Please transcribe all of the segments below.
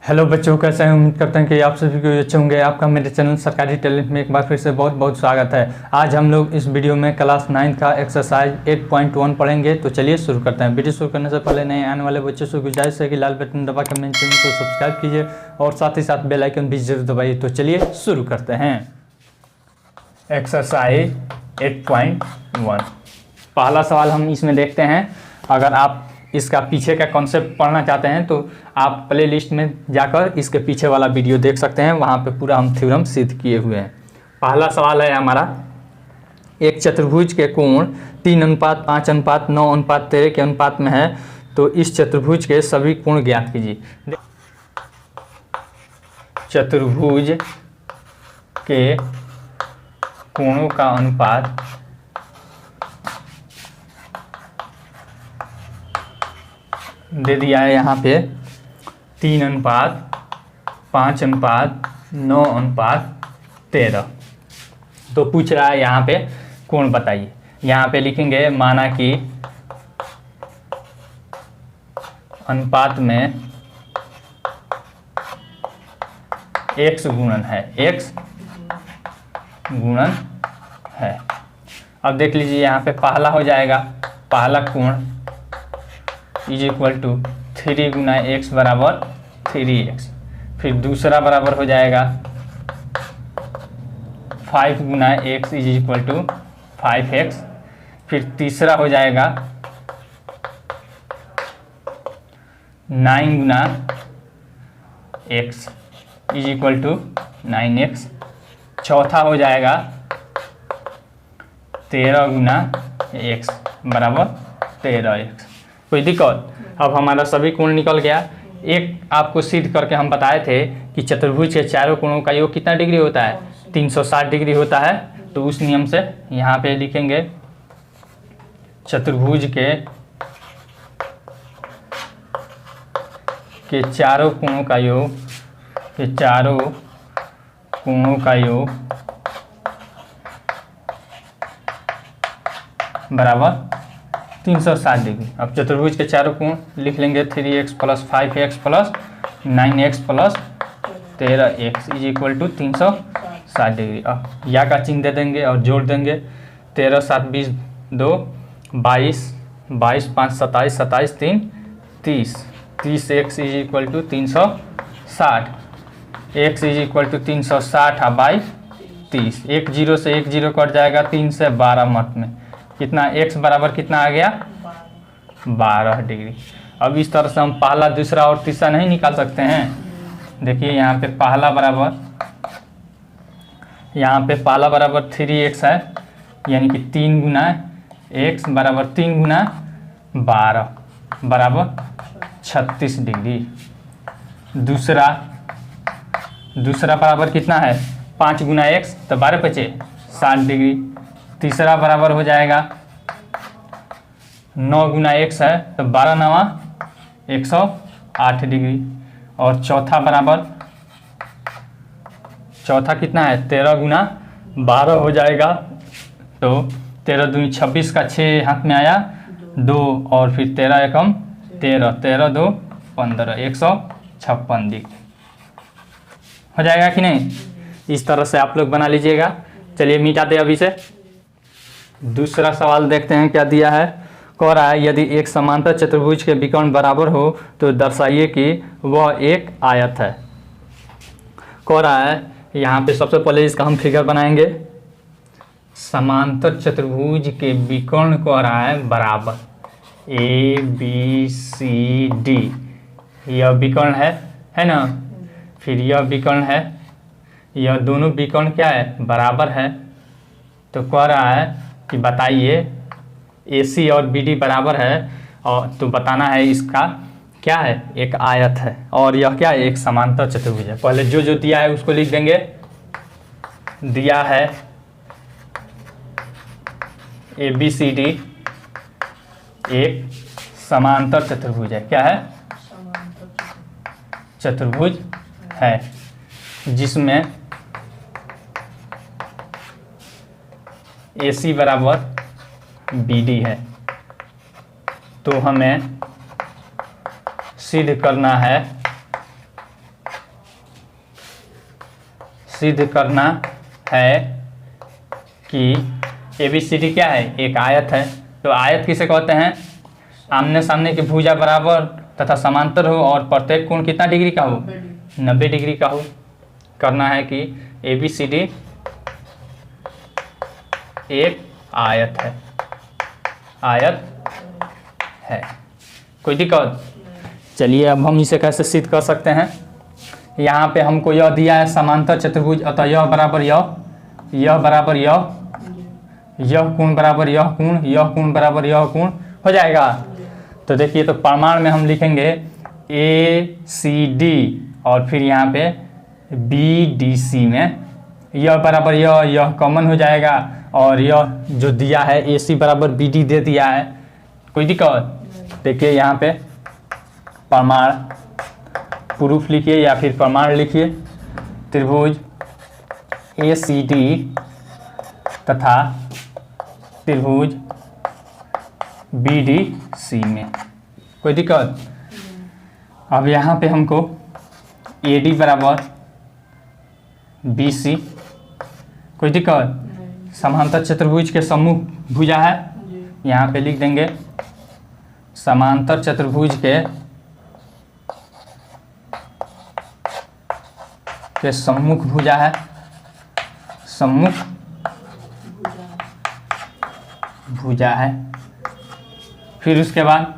Hello बच्चों, कैसे हैं? उम्मीद करते हैं कि आप सभी को अच्छे होंगे। आपका मेरे चैनल सरकारी टैलेंट में एक बार फिर से बहुत बहुत स्वागत है। आज हम लोग इस वीडियो में क्लास 9 का एक्सरसाइज 8.1 पढ़ेंगे। तो चलिए शुरू करते हैं। वीडियो शुरू करने से पहले नए आने वाले बच्चों से गुजारिश है कि लाल बटन दबा के मेरे चैनल को सब्सक्राइब कीजिए और साथ ही साथ बेल आइकन भी जरूर दबाइए। तो चलिए शुरू करते हैं। एक्सरसाइज 8.1 पहला सवाल हम इसमें देखते हैं। अगर आप इसका पीछे का कॉन्सेप्ट पढ़ना चाहते हैं तो आप प्ले लिस्ट में जाकर इसके पीछे वाला वीडियो देख सकते हैं। वहाँ पे पूरा हम थ्योरम सिद्ध किए हुए हैं। पहला सवाल है हमारा, एक चतुर्भुज के कोण 3:5:9:13 के अनुपात में है, तो इस चतुर्भुज के सभी कोण ज्ञात कीजिए। चतुर्भुज के कोणों का अनुपात दे दिया है यहाँ पे 3:5:9:13। तो पूछ रहा है यहाँ पे कोण बताइए। यहाँ पे लिखेंगे, माना कि अनुपात में x गुणन है, x गुणन है। अब देख लीजिए यहाँ पे पहला हो जाएगा, पहला कोण इज इक्वल टू 3 गुना x बराबर 3x। फिर दूसरा बराबर हो जाएगा 5 गुना x is equal to 5x। फिर तीसरा हो जाएगा 9 गुना x is equal to 9x। चौथा हो जाएगा 13 गुना x बराबर 13x। कोई दिक्कत? अब हमारा सभी कोण निकल गया। एक आपको सिद्ध करके हम बताए थे कि चतुर्भुज के चारों कोणों का योग कितना डिग्री होता है? 360 डिग्री होता है। तो उस नियम से यहाँ पे लिखेंगे, चतुर्भुज के चारों कोणों का योग, के चारों कोणों का योग बराबर 360 डिग्री। अब चतुर्भुज के चारों कोण लिख लेंगे, 3x plus 5x plus 9x plus 13x is equal to 360 degree. अब या का चिन्ह दे देंगे और जोड़ देंगे। 13 7 20 2 22 22 5 27 27 3 30 30x is equal to 360। x is equal to 360 और 22 30। एक जीरो से एक जीरो कट जाएगा, 3 से 12 मत में कितना x बराबर कितना आ गया? 12 डिग्री। अब इस तरह से हम पहला, दूसरा और तीसरा नहीं निकाल सकते हैं। देखिए यहाँ पे पहला बराबर, यहाँ पे पहला बराबर 3x है, यानी कि 3 गुना x बराबर 3 गुना 12 बराबर 36 डिग्री। दूसरा बराबर कितना है? 5 गुना x, तो 12 बचे 60 डिग्री। तीसरा बराबर हो जाएगा 9 गुना x है, तो 12 9 108 डिग्री। और चौथा कितना है? 13 गुना 12 हो जाएगा, तो 13 दूनी 26 का 6 हाथ में आया 2, और फिर 13 एकम 13, 13 2 15, 156 डिग्री हो जाएगा कि नहीं? इस तरह से आप लोग बना लीजिएगा। चलिए मिटाते हैं अभी से। दूसरा सवाल देखते हैं क्या दिया है। कह रहा है, यदि एक समांतर चतुर्भुज के विकर्ण बराबर हो तो दर्शाइए कि वह एक आयत है। कह रहा है, यहाँ पे सबसे पहले इसका हम फिगर बनाएंगे। समांतर चतुर्भुज के विकर्ण कह रहा है बराबर, ABCD, यह विकर्ण है ना। फिर यह विकर्ण है, यह दोनों विकर्ण क्या है? बराबर है। तो कह रहा है कि बताइए AC और BD बराबर है, और तो बताना है इसका क्या है? एक आयत है। और यह क्या है? एक समांतर चतुर्भुज है। पहले जो जो दिया है उसको लिख देंगे। दिया है ABCD एक समांतर चतुर्भुज है। क्या है? चतुर्भुज है जिसमें AC बराबर BD है। तो हमें सिद्ध करना है सिद्ध करना है कि ABCD क्या है, एक आयत है। तो आयत किसे कहते हैं, आमने सामने की भुजा बराबर तथा समांतर हो और प्रत्येक कोण कितना डिग्री का हो, 90 डिग्री का हो। करना है कि ABCD एक आयत है, आयत है। कोई दिक्कत? चलिए अब हम इसे कैसे सिद्ध कर सकते हैं। यहाँ पे हमको यह दिया है समांतर चतुर्भुज, अतः यह बराबर यह बराबर यह कोण बराबर यह कोण बराबर यह कोण हो जाएगा। तो देखिए, तो प्रमाण में हम लिखेंगे ACD और फिर यहाँ पे BDC में यह बराबर यह कॉमन हो जाएगा और यह जो दिया है AC बराबर BD दे दिया है। कोई दिक्कत? देखिए यहाँ पे प्रमाण, प्रूफ लिखिए या फिर प्रमाण लिखिए। त्रिभुज ACD तथा त्रिभुज BDC में। कोई दिक्कत? अब यहाँ पे हमको AD बराबर BC, कोई दिक्कत? समांतर चतुर्भुज के सम्मुख भुजा है, यहाँ पे लिख देंगे समांतर चतुर्भुज के सम्मुख भुजा है, सम्मुख भुजा है। फिर उसके बाद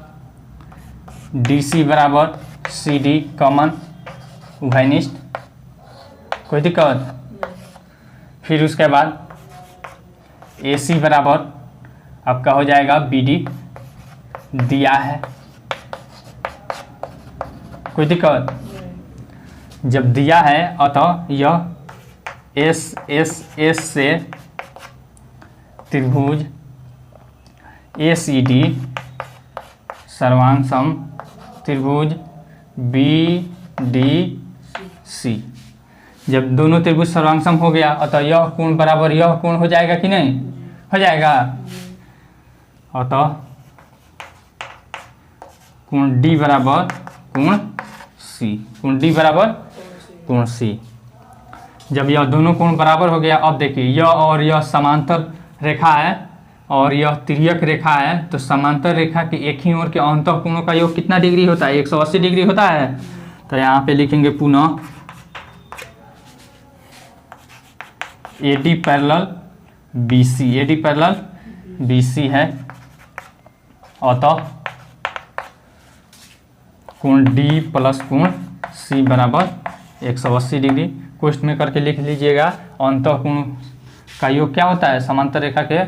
DC बराबर CD कॉमन उभयनिष्ठ, कोई दिक्कत? फिर उसके बाद AC बराबर आपका हो जाएगा BD दिया है। कोई दिक्कत? जब दिया है अतः यह S से त्रिभुज ACD सर्वांग सम त्रिभुज BDC। जब दोनों त्रिभुज सर्वांग हो गया अतः यह कोण बराबर यह कोण हो जाएगा कि नहीं, हो जाएगा। अतः कोण D बराबर कोण C, कोण D बराबर कोण C। जब यह दोनों कोण बराबर हो गया, अब देखिए यह और यह समांतर रेखा है और यह तिर्यक रेखा है, तो समांतर रेखा के एक ही ओर के अंतः कोणों का योग कितना डिग्री होता है, 180 डिग्री होता है। तो यहाँ पे लिखेंगे पुनः AD parallel BC, AD parallel BC है, अतः कोण D प्लस कोण C बराबर 180 डिग्री। क्वेश्चन में करके लिख लीजिएगा, अंतः कोण का योग क्या होता है, समांतर रेखा के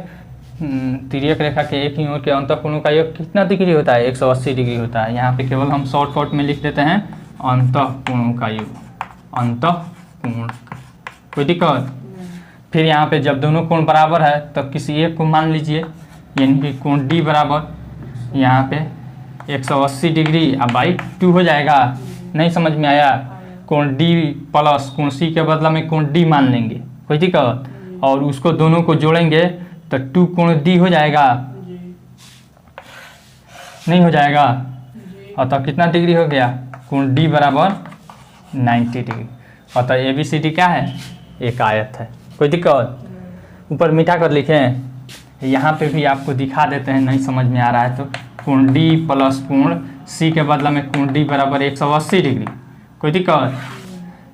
तिर्यक रेखा के एक ही ओर के अंतः कोणों का योग कितना डिग्री होता है, 180 डिग्री होता है। यहाँ पे केवल हम शॉर्टकट में लिख देते हैं अंतः कोणों का योग, अंतः कोण। कोई दिक्कत? फिर यहाँ पे जब दोनों कोण बराबर है तब किसी एक को मान लीजिए, यानी कि कोण D बराबर यहाँ पे 180 डिग्री अब बाई 2 हो जाएगा। नहीं समझ में आया? कोण D प्लस कोण C के बदला में कोण D मान लेंगे, कोई दिक्कत? और उसको दोनों को जोड़ेंगे तो 2 कोण D हो जाएगा, नहीं हो जाएगा? अतः कितना डिग्री हो गया, कोण D बराबर 90 डिग्री। अतः ABCD क्या है, एक आयत है। कोई दिक्कत? ऊपर मीठा कर लिखें, यहाँ पे भी आपको दिखा देते हैं, नहीं समझ में आ रहा है तो कोण D प्लस कोण C के बदला में कोण D बराबर 180 डिग्री। कोई दिक्कत?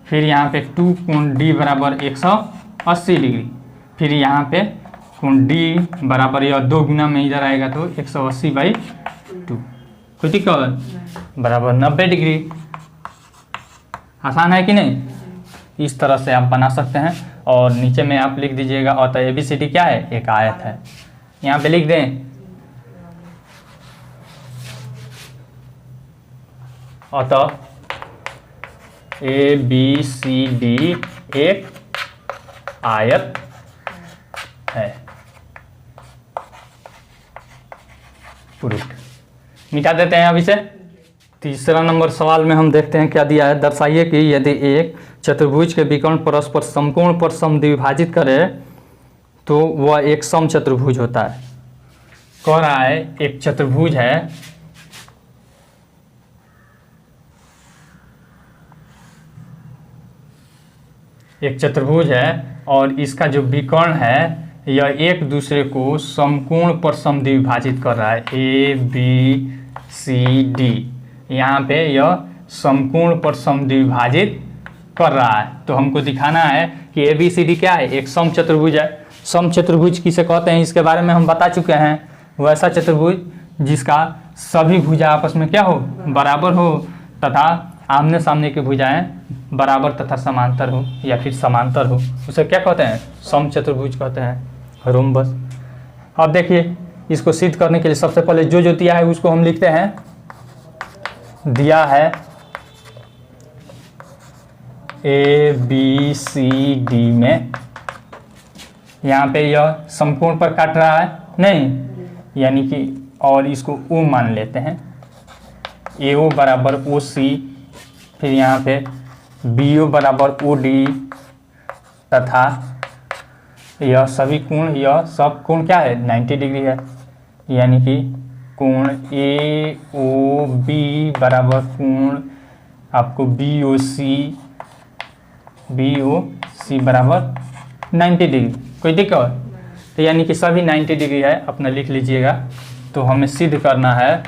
फिर यहाँ पे 2 कोण D बराबर 180 डिग्री। फिर यहाँ पे कोण D बराबर यह 2 गुना में इधर आएगा तो 180 बाई 2। कोई दिक्कत? बराबर 90 डिग्री। आसान है कि नहीं? इस तरह से आप बना सकते हैं। और नीचे में आप लिख दीजिएगा अतः ABCD क्या है, एक आयत है। यहाँ पे लिख दें अतः ABCD एक आयत है। प्रूफ मिटा देते हैं। अब इसे तीसरा नंबर सवाल में हम देखते हैं क्या दिया है। दर्शाइए कि यदि एक चतुर्भुज के विकर्ण परस्पर समकोण पर समद्विभाजित करे तो वह एक सम चतुर्भुज होता है। कह रहा है एक चतुर्भुज है, एक चतुर्भुज है और इसका जो विकर्ण है यह एक दूसरे को समकोण पर समद्विभाजित कर रहा है, ए बी सी डी। यहाँ पे यह समकोण पर समद्विभाजित कर रहा है। तो हमको दिखाना है कि ए बी सी डी क्या है, एक समचतुर्भुज है। समचतुर्भुज किसे कहते हैं इसके बारे में हम बता चुके हैं। वैसा चतुर्भुज जिसका सभी भुजा आपस में क्या हो, बराबर हो, तथा आमने सामने की भुजाएं बराबर तथा समांतर हो या फिर समांतर हो, उसे क्या कहते हैं, समचतुर्भुज कहते हैं, रोम्बस। अब देखिए इसको सिद्ध करने के लिए सबसे पहले जो दिया है उसको हम लिखते हैं। दिया है ए बी सी डी में, यहाँ पे यह समकोण पर काट रहा है नहीं, यानी कि और इसको ओ मान लेते हैं, ए ओ बराबर ओ सी, फिर यहाँ पे बी ओ बराबर ओ डी, तथा यह सभी कोण, यह सब कोण क्या है, 90 डिग्री है। यानी कि कोण ए ओ बी बराबर कोण आपको बी ओ सी बराबर 90 डिग्री। कोई दिक्कत? तो यानी कि सभी 90 डिग्री है, अपना लिख लीजिएगा। तो हमें सिद्ध करना है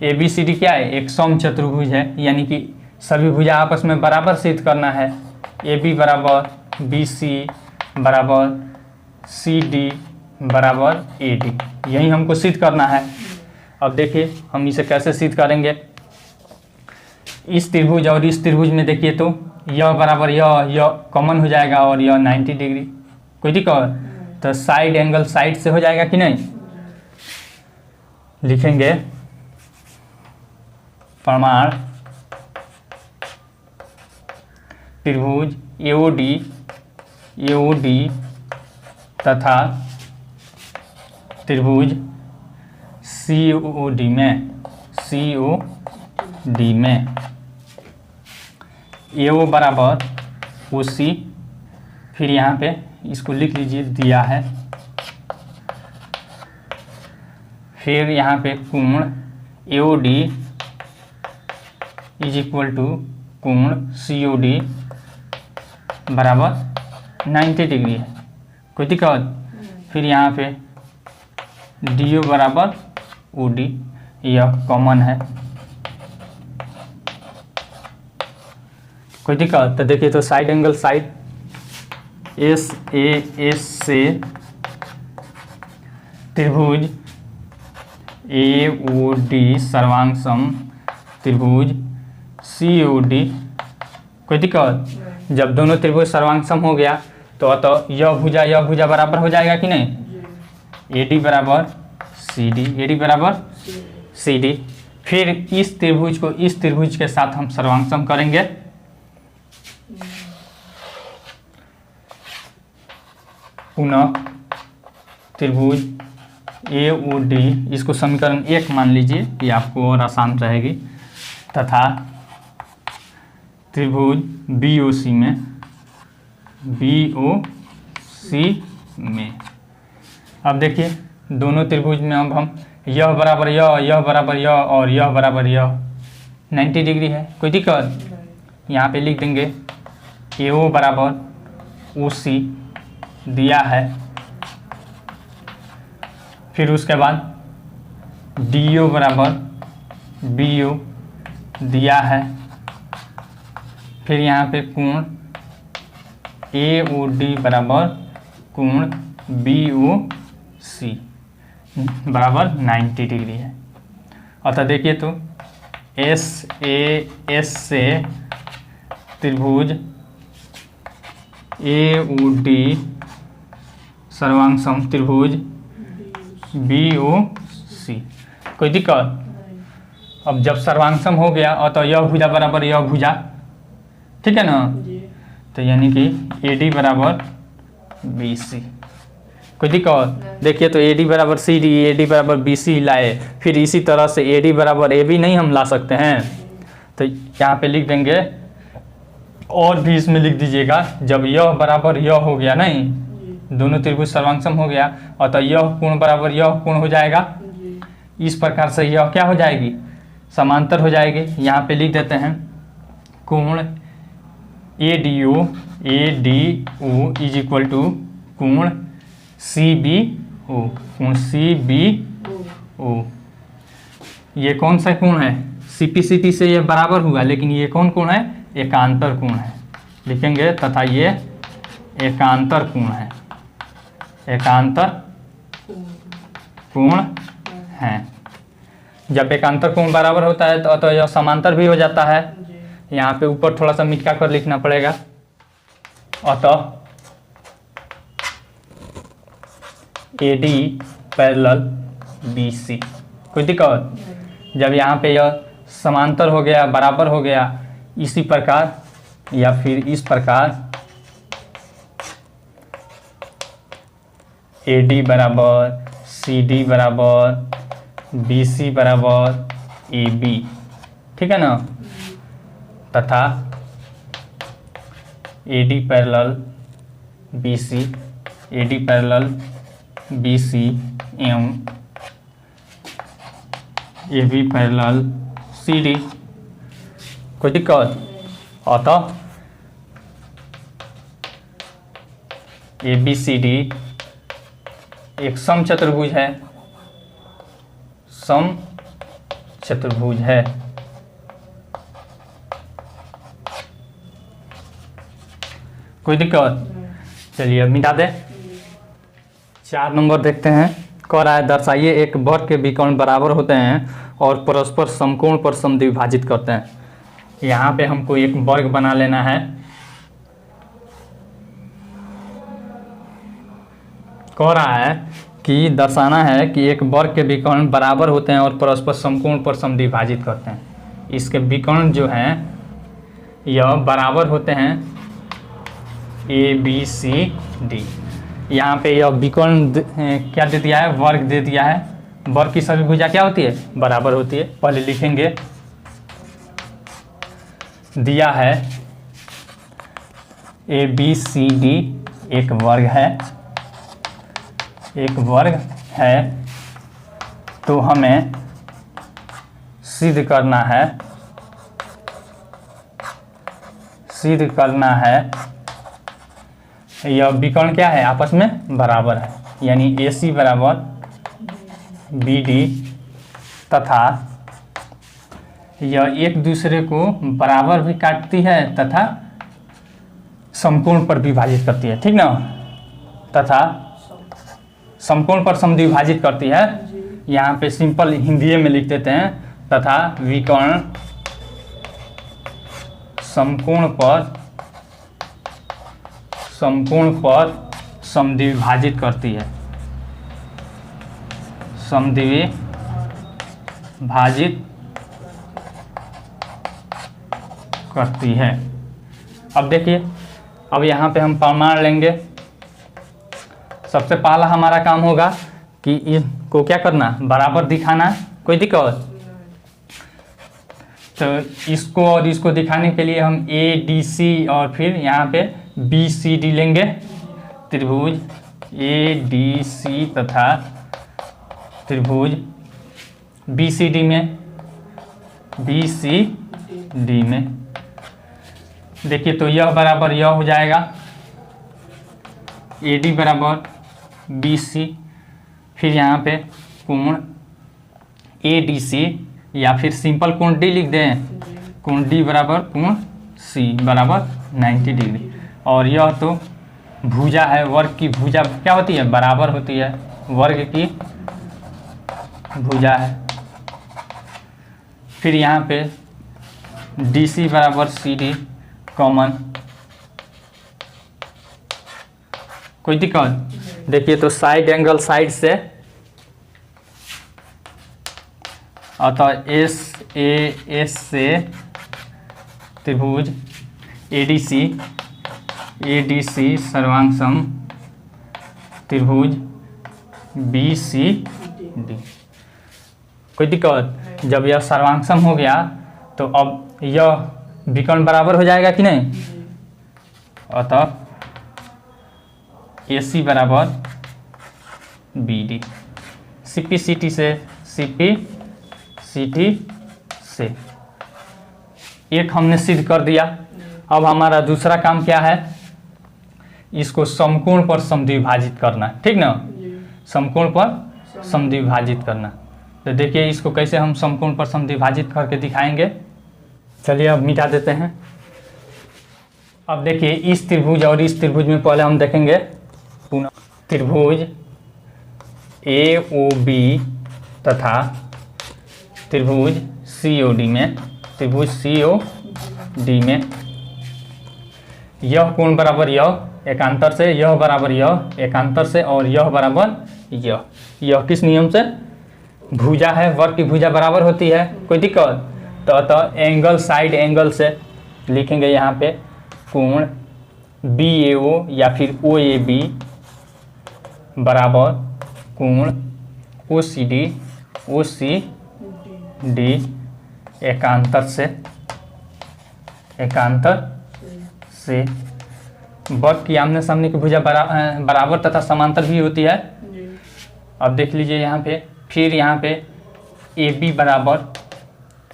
ए बी सी डी क्या है, एक समचतुर्भुज है, यानी कि सभी भुजा आपस में बराबर सिद्ध करना है। ए बी बराबर बी सी बराबर सी डी बराबर ए डी, यही हमको सिद्ध करना है। अब देखिए हम इसे कैसे सिद्ध करेंगे। इस त्रिभुज और इस त्रिभुज में देखिए तो यह बराबर यह कॉमन हो जाएगा और यह 90 डिग्री। कोई दिक्कत? तो साइड एंगल साइड से हो जाएगा कि नहीं। लिखेंगे प्रमाण त्रिभुज एओडी तथा त्रिभुज सीओडी में एओ बराबर ओ सी, फिर यहाँ पे इसको लिख लीजिए, दिया है। फिर यहाँ पे कोण एओडी इज इक्वल टू कोण सीओडी बराबर 90 डिग्री है। कोई दिक्कत? फिर यहाँ पे डी ओ बराबर ओ डी, यह कॉमन है। कोई दिक्कत? तो देखिए तो side angle side S A S से त्रिभुज ए ओ डी सर्वांग सम त्रिभुज सी ओ डी। कोई दिक्कत? जब दोनों त्रिभुज सर्वांग सम हो गया तो यह भुजा बराबर हो जाएगा कि नहीं। ए डी बराबर सी डी, ए डी बराबर सी डी। फिर इस त्रिभुज को इस त्रिभुज के साथ हम सर्वांग सम करेंगे। पुनः त्रिभुज ए ओ डी, इसको समीकरण 1 मान लीजिए, ये आपको और आसान रहेगी, तथा त्रिभुज बी ओ सी में। अब देखिए दोनों त्रिभुज में अब हम यह बराबर यह बराबर यह और यह बराबर यह 90 डिग्री है। कोई दिक्कत? यहाँ पे लिख देंगे ए ओ बराबर ओ सी दिया है, फिर उसके बाद डी ओ बराबर बी ओ दिया है, फिर यहाँ पे कोण ए ओ डी बराबर कोण बी ओ सी बराबर 90 डिग्री है। अतः देखिए तो एस ए एस से त्रिभुज ए ओ डी सर्वांग सम त्रिभुज बी ओ सी। कोई दिक्कत? अब जब सर्वांग सम हो गया और तो यह भुजा बराबर यह भुजा, ठीक है ना। तो यानी कि ए डी बराबर बी सी। कोई दिक्कत? देखिए तो ए डी बराबर सी डी, ए डी बराबर बी सी लाए, फिर इसी तरह से ए डी बराबर ए बी नहीं हम ला सकते हैं। तो यहाँ पे लिख देंगे, और भी इसमें लिख दीजिएगा, जब यह बराबर यह हो गया नहीं, दोनों त्रिभुज सर्वांग सम हो गया और तो यह कोण बराबर यह कोण हो जाएगा, इस प्रकार से यह क्या हो जाएगी, समांतर हो जाएगी। यहाँ पे लिख देते हैं कोण ADO इज इक्वल टू कोण CBO, कोण CBO। ये कौन सा कोण है, CPCT से ये बराबर हुआ, लेकिन ये कौन कोण है, एकांतर कोण है। लिखेंगे तथा ये एकांतर कोण है, एकांतर कोण है। जब एकांतर कोण बराबर होता है तो यह समांतर भी हो जाता है। यहाँ पे ऊपर थोड़ा सा मिटका कर लिखना पड़ेगा। अतः AD पैरेलल BC, कोई दिक्कत। जब यहाँ पे यह समांतर हो गया, बराबर हो गया, इसी प्रकार या फिर इस प्रकार AD बराबर CD बराबर BC बराबर AB, ठीक है ना। तथा AD parallel BC, AD parallel BC एवं AB पैरेलल CD, कोई दिक्कत। अतः ABCD एक सम चतुर्भुज है, सम चतुर्भुज है। कोई दिक्कत। चलिए अब मिटा दे। 4 नंबर देखते हैं। कह रहा है दर्शाइए एक वर्ग के विकर्ण बराबर होते हैं और परस्पर समकोण पर समद्विभाजित करते हैं। यहाँ पे हमको एक वर्ग बना लेना है। कह रहा है कि दर्शाना है कि एक वर्ग के विकर्ण बराबर होते हैं और परस्पर समकोण पर समद्विभाजित करते हैं। इसके विकर्ण जो हैं यह बराबर होते हैं ABCD। यहाँ पे यह विकर्ण क्या दे दिया है, वर्ग दे दिया है। वर्ग की सभी भुजा क्या होती है, बराबर होती है। पहले लिखेंगे, दिया है ABCD एक वर्ग है, एक वर्ग है, तो हमें सिद्ध करना है, सिद्ध करना है यह विकर्ण क्या है, आपस में बराबर है। यानी AC बराबर BD तथा यह एक दूसरे को बराबर भी काटती है तथा समकोण पर विभाजित करती है, ठीक ना। तथा समकोण पर समद्विभाजित करती है। यहाँ पे सिंपल हिंदी में लिख देते हैं, तथा विकर्ण समकोण पर समद्विभाजित करती है, समद्विभाजित करती है। अब देखिए, अब यहाँ पे हम प्रमाण लेंगे। सबसे पहला हमारा काम होगा कि इसको क्या करना, बराबर दिखाना। कोई दिक्कत। तो इसको और इसको दिखाने के लिए हम ADC और फिर यहाँ पे BCD लेंगे। त्रिभुज ADC तथा त्रिभुज BCD में देखिए, तो यह बराबर यह हो जाएगा, AD बराबर BC। फिर यहाँ पे कोण ADC या फिर सिंपल कोण D लिख दें, कोण D बराबर कोण C बराबर 90 डिग्री। और यह तो भुजा है, वर्ग की भुजा क्या होती है, बराबर होती है। वर्ग की भुजा है। फिर यहाँ पे DC बराबर CD कॉमन, कोई दिक्कत। देखिए, तो साइड एंगल साइड से, अतः SAS से त्रिभुज ADC सर्वांग त्रिभुज BCD, कोई दिक्कत। जब यह सर्वांग हो गया तो अब यह विकर्ण बराबर हो जाएगा कि नहीं। अतः AC बराबर BD। CPCT से CP CT से। एक हमने सिद्ध कर दिया। अब हमारा दूसरा काम क्या है, इसको समकोण पर समद्विभाजित करना, ठीक ना, समकोण पर समद्विभाजित करना। तो देखिए इसको कैसे हम समकोण पर समद्विभाजित करके दिखाएंगे। चलिए अब मिटा देते हैं। अब देखिए इस त्रिभुज और इस त्रिभुज में पहले हम देखेंगे पुनः त्रिभुज AOB तथा त्रिभुज COD में, त्रिभुज COD में यह कोण बराबर यह एकांतर से, यह बराबर यह एकांतर से, और यह बराबर यह किस नियम से, भुजा है, वर्ग की भुजा बराबर होती है, कोई दिक्कत। तो अतः एंगल साइड एंगल से लिखेंगे यहाँ पे कोण BAO या फिर OAB बराबर कोण OCD एकांतर से वर्ग की आमने सामने की भुजा बराबर तथा समांतर भी होती है। अब देख लीजिए यहाँ पे, फिर यहाँ पे AB बराबर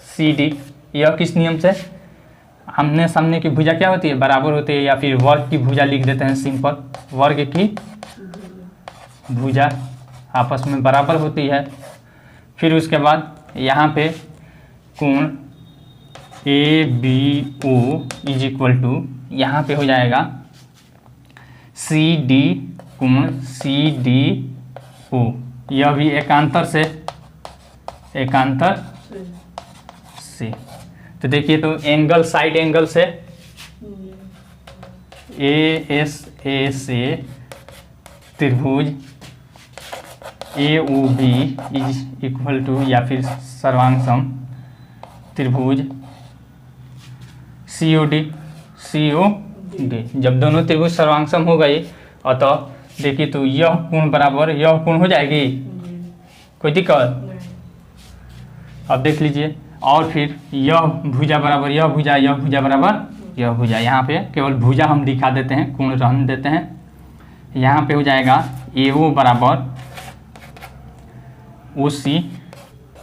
CD, यह किस नियम से, आमने सामने की भुजा क्या होती है, बराबर होती है, या फिर वर्ग की भुजा लिख देते हैं सिंपल, वर्ग की भुजा आपस में बराबर होती है। फिर उसके बाद यहाँ पे कोण ABO इज इक्वल टू, यहाँ पे हो जाएगा CD कोण CDO, यह भी एकांतर से। तो देखिए तो एंगल साइड एंगल से ASA से त्रिभुज AOB इज इक्वल टू, या फिर सर्वांग त्रिभुज COD, जब दोनों त्रिभुज सर्वांग हो गई, अतः देखिए तो यह कोण बराबर यह कोण हो जाएगी, कोई दिक्कत। अब देख लीजिए, और फिर यह भुजा बराबर यह भुजा, यह भुजा बराबर यह भुजा, यहाँ पे केवल भुजा हम दिखा देते हैं, कोण रहने देते हैं। यहाँ पे हो जाएगा AO बराबर OC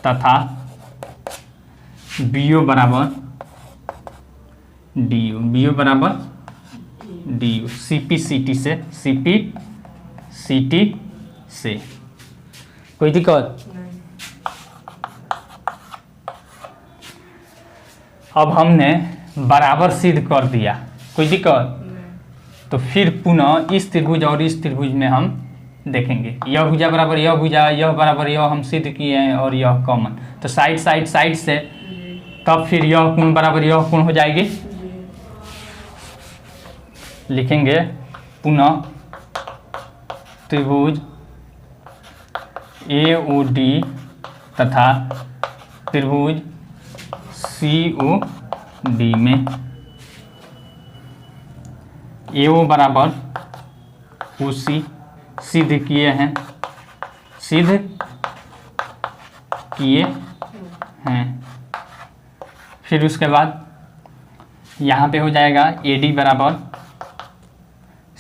तथा BO बराबर DO बराबर DO, CP CT से, कोई दिक्कत। अब हमने बराबर सिद्ध कर दिया, कोई दिक्कत। तो फिर पुनः इस त्रिभुज और इस त्रिभुज में हम देखेंगे, यह भुजा बराबर यह भुजा, यह बराबर यह हम सिद्ध किए हैं, और यह कॉमन, तो साइड से, तब फिर यह कोण बराबर यह कोण हो जाएगी। लिखेंगे पुनः त्रिभुज AOD तथा त्रिभुज COD में AO बराबर OC सिद्ध किए हैं, फिर उसके बाद यहाँ पे हो जाएगा AD बराबर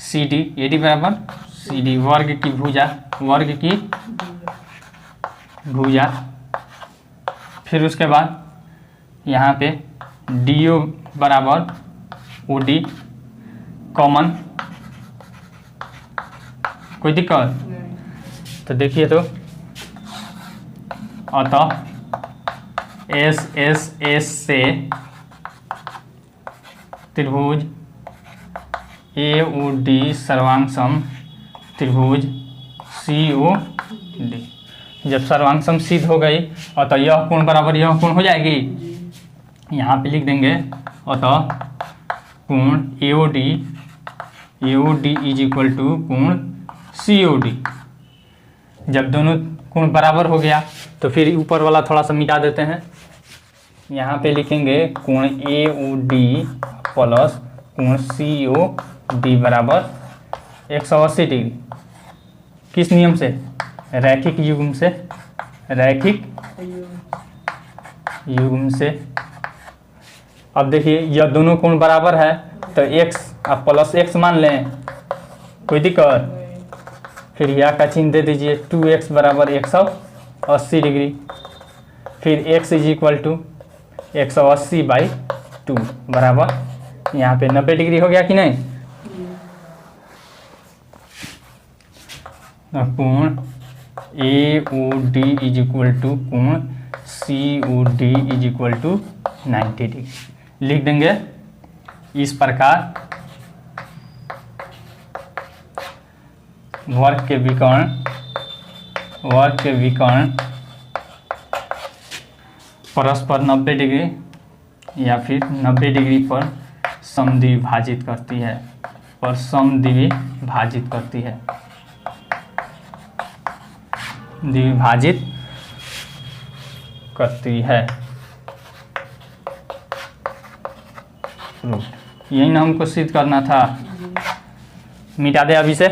CD, वर्ग की भुजा, फिर उसके बाद यहाँ पे DO बराबर OD कॉमन, कोई दिक्कत। तो देखिए तो अतः SSS से त्रिभुज AOD सर्वांग त्रिभुज COD, जब सर्वांग सिद्ध हो गई, अतः यह कोण बराबर यह कोण हो जाएगी। यहाँ पे लिख देंगे अतः कोण AOD इज इक्वल टू कोण COD। जब दोनों कोण बराबर हो गया तो फिर ऊपर वाला थोड़ा सा मिटा देते हैं। यहाँ पे लिखेंगे कोण AOD प्लस कोण COD बराबर 180 डिग्री, किस नियम से, रैखिक युग्म से। अब देखिए यह दोनों कोण बराबर है, तो x आप प्लस x मान लें, कोई दिक्कत। फिर यहाँ का चिन्ह दे दीजिए, 2x बराबर 180 180 डिग्री। फिर x इज इक्वल टू 180/2 बराबर यहाँ पे 90 डिग्री हो गया कि नहीं। कोण AOD इज इक्वल टू कोण COD is equal to 90 degree. लिख देंगे इस प्रकार वर्ग के विकर्ण परस्पर 90 डिग्री या फिर 90 डिग्री पर समद्विभाजित करती है, द्विभाजित करती है। यही ना हमको सिद्ध करना था। मिटा दे अभी से।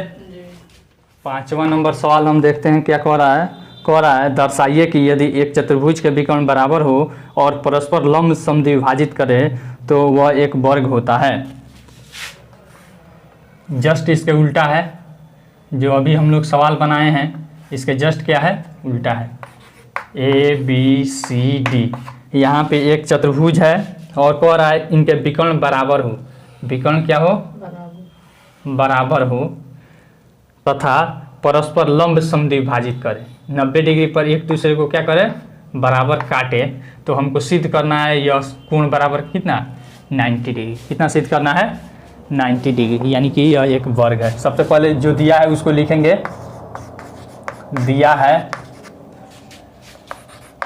5वां नंबर सवाल हम देखते हैं क्या कह रहा है दर्शाइए कि यदि एक चतुर्भुज के विकर्ण बराबर हो और परस्पर लंब समद्विभाजित करे तो वह एक वर्ग होता है। जस्ट इसके उल्टा है, जो अभी हम लोग सवाल बनाए हैं इसके जस्ट क्या है, उल्टा है। ABCD यहाँ पे एक चतुर्भुज है और कह रहा है इनके विकर्ण बराबर हो। विकर्ण क्या हो, बराबर हो तथा परस्पर लंब समद्विभाजित करे। 90 डिग्री पर एक दूसरे को क्या करे, बराबर काटे। तो हमको सिद्ध करना है यह कोण बराबर कितना, 90 डिग्री। कितना सिद्ध करना है, 90 डिग्री, यानी कि यह एक वर्ग है। सबसे पहले जो दिया है उसको लिखेंगे। दिया है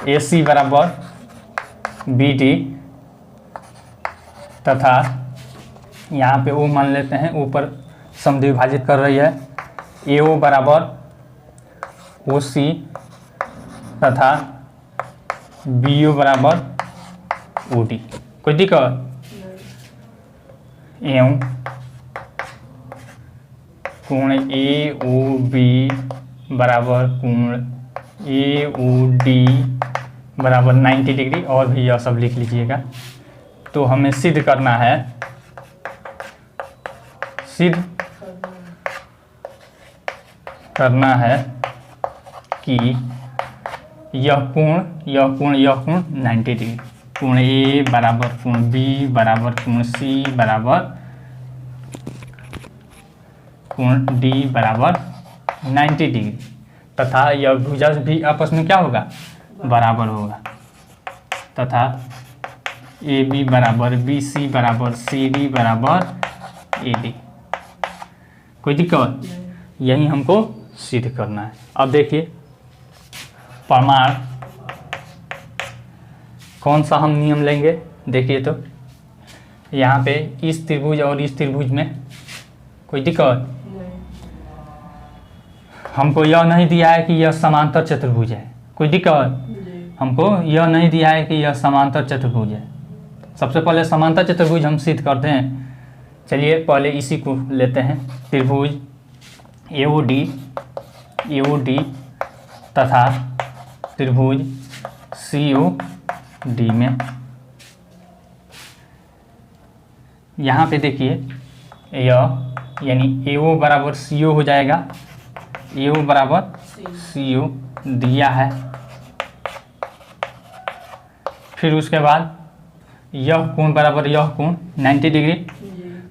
AC बराबर BD तथा यहाँ पे O मान लेते हैं, ऊपर समद्विभाजित कर रही है। AO बराबर OC तथा BO बराबर OD। कोई दिक्कत, एवं कोण AOB बराबर कोण AOD बराबर 90 डिग्री, और भी यह सब लिख लीजिएगा। तो हमें सिद्ध करना है, कि यह कोण 90 डिग्री, कोण A बराबर कोण B बराबर कोण C बराबर कोण D बराबर 90 डिग्री तथा यह भुजा भी आपस में क्या होगा, बराबर होगा तथा AB बराबर BC बराबर CD बराबर AD। कोई दिक्कत, यही हमको सिद्ध करना है। अब देखिए प्रमाण कौन सा हम नियम लेंगे। देखिए तो यहाँ पे इस त्रिभुज और इस त्रिभुज में कोई दिक्कत, हमको यह नहीं दिया है कि यह समांतर चतुर्भुज है। कोई दिक्कत, हमको यह नहीं दिया है कि यह समांतर चतुर्भुज है। सबसे पहले समांतर चतुर्भुज हम सिद्ध करते हैं। चलिए पहले इसी को लेते हैं। त्रिभुज AOD तथा त्रिभुज COD में यहाँ पे देखिए यह यानी AO बराबर CO हो जाएगा। AO बराबर CO दिया है। फिर उसके बाद यह कोण बराबर यह कोण 90 डिग्री,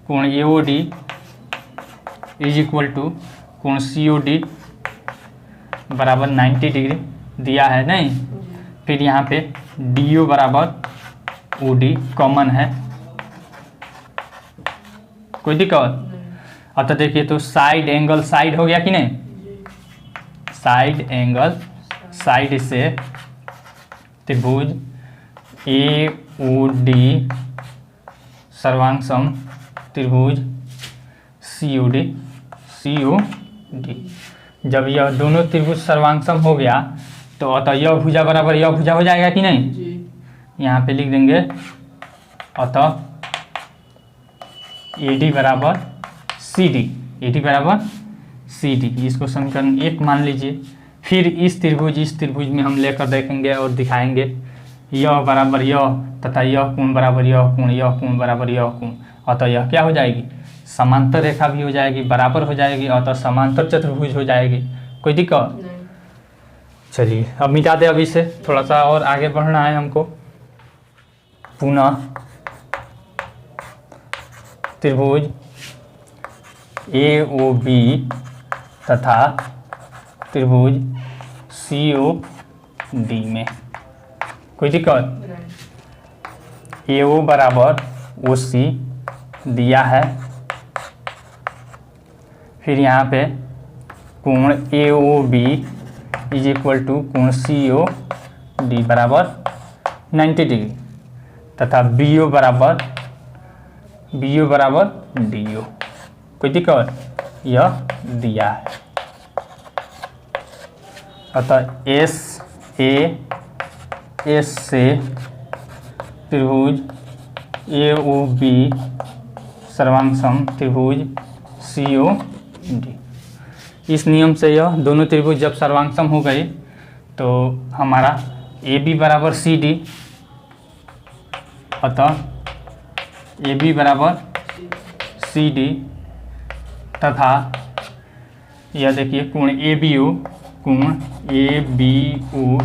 कोण AOD इज इक्वल टू कोण COD बराबर 90 डिग्री दिया है नहीं। फिर यहाँ पे DO बराबर OD कॉमन है। कोई दिक्कत, अब तो देखिए तो साइड एंगल साइड हो गया कि नहीं, साइड एंगल साइड से त्रिभुज AOD सर्वांग त्रिभुज COD। जब यह दोनों त्रिभुज सर्वांग हो गया तो अतः यह भुजा बराबर यह भुजा हो जाएगा कि नहीं जी। यहाँ पे लिख देंगे अतः AD बराबर CD, AD बराबर CD। इसको समीकरण 1 मान लीजिए। फिर इस त्रिभुज में हम लेकर देखेंगे और दिखाएंगे यह बराबर यह तथा यह कोण बराबर यह कोण, यह कोण बराबर यह कोण। अतः यह क्या हो जाएगी, समांतर रेखा भी हो जाएगी, बराबर हो जाएगी, अतः समांतर चतुर्भुज हो जाएगी। कोई दिक्कत, चलिए अब मिटा दे, अभी से थोड़ा सा और आगे बढ़ना है हमको। पुनः त्रिभुज AOB तथा त्रिभुज COD में कोई दिक्कत? AO बराबर OC दिया है, फिर यहाँ पे कोण AOB इज इक्वल टू कोण COD बराबर 90 डिग्री तथा BO बराबर DO। कोई दिक्कत? यह दिया है। अतः S से त्रिभुज AOB सर्वांग सम त्रिभुज COD। इस नियम से यह दोनों त्रिभुज जब सर्वांग सम हो गए तो हमारा AB बराबर CD, अतः AB बराबर CD तथा यह देखिए कोण ABO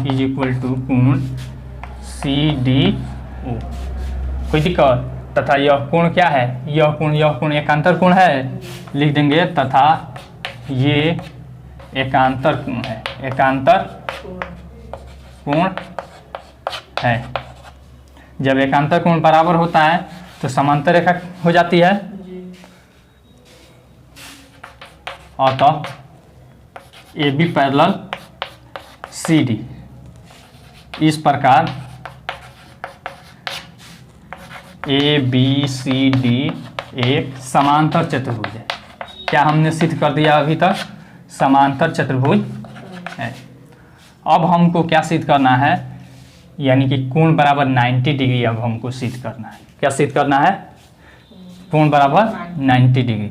इज इक्वल टू कोण CDO। कोई दिक्कत? तथा यह कोण क्या है? यह कोण एकांतर कोण है, लिख देंगे तथा ये एकांतर कोण है, एकांतर कोण है। जब एकांतर कोण बराबर होता है तो समांतर रेखा हो जाती है, अतः AB पैरेलल CD। इस प्रकार ABCD एक समांतर चतुर्भुज है। क्या हमने सिद्ध कर दिया अभी तक? समांतर चतुर्भुज है। अब हमको क्या सिद्ध करना है? यानी कि कोण बराबर 90 डिग्री अब हमको सिद्ध करना है। क्या सिद्ध करना है? कोण बराबर 90 डिग्री।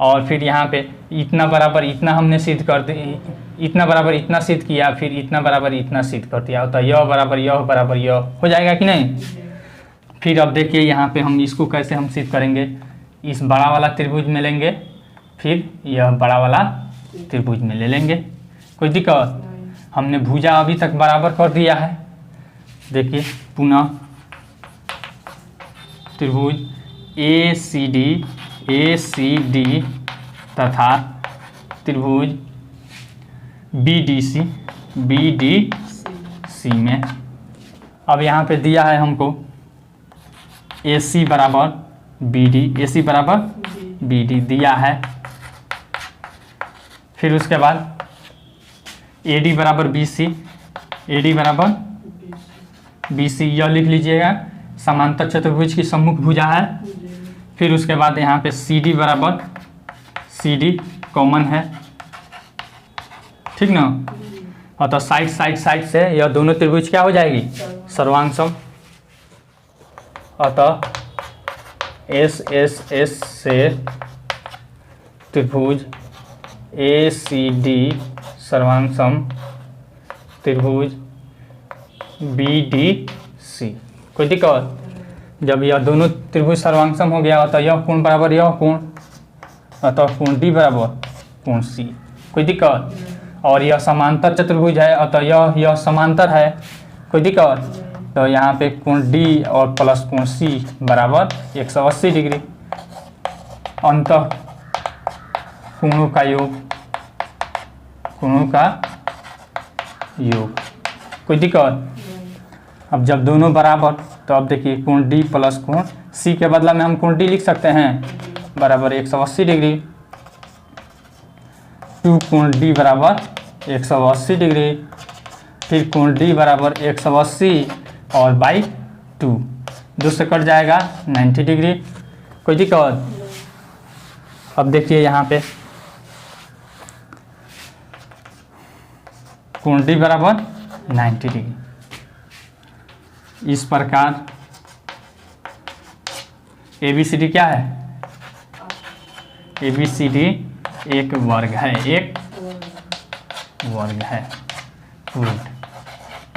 और फिर यहाँ पे इतना बराबर इतना हमने सिद्ध कर दी, इतना बराबर इतना सिद्ध किया, फिर इतना बराबर इतना सिद्ध कर दिया, तो यह बराबर यह हो जाएगा कि नहीं? फिर अब देखिए यहाँ पे हम इसको कैसे हम सिद्ध करेंगे। इस बड़ा वाला त्रिभुज में लेंगे, फिर यह बड़ा वाला त्रिभुज में ले लेंगे। कोई दिक्कत? हमने भुजा अभी तक बराबर कर दिया है। देखिए पुनः त्रिभुज ACD तथा त्रिभुज BDC में। अब यहाँ पे दिया है हमको AC बराबर BD दिया है। फिर उसके बाद AD बराबर BC यह लिख लीजिएगा, समांतर चतुर्भुज की सम्मुख भुजा है। फिर उसके बाद यहाँ पे CD बराबर CD कॉमन है, ठीक ना? अतः साइड से यह दोनों त्रिभुज क्या हो जाएगी? सर्वांग सम। अतः S से त्रिभुज ACD सर्वांग सम त्रिभुज BDC। कोई दिक्कत? जब यह दोनों त्रिभुज सर्वांग सम हो गया अतः यह कोण बराबर यह कोण, अतः कोण D बराबर कोण C। कोई दिक्कत? और यह समांतर चतुर्भुज है अतः यह समांतर है। कोई दिक्कत? तो यहाँ पे कोण D और प्लस कोण C बराबर 180 डिग्री। अंतः कोणों का योग। कोई दिक्कत? अब जब दोनों बराबर, तो अब देखिए कोण D प्लस कोण C के बदला में हम कोण D लिख सकते हैं बराबर 180 डिग्री। 2 कोण D बराबर 180 डिग्री। फिर कोण D बराबर 180 और बाई 2 से कट जाएगा 90 डिग्री। कोई दिक्कत? अब देखिए यहाँ पे कोण D बराबर 90 डिग्री। इस प्रकार ABCD क्या है? ABCD एक वर्ग है,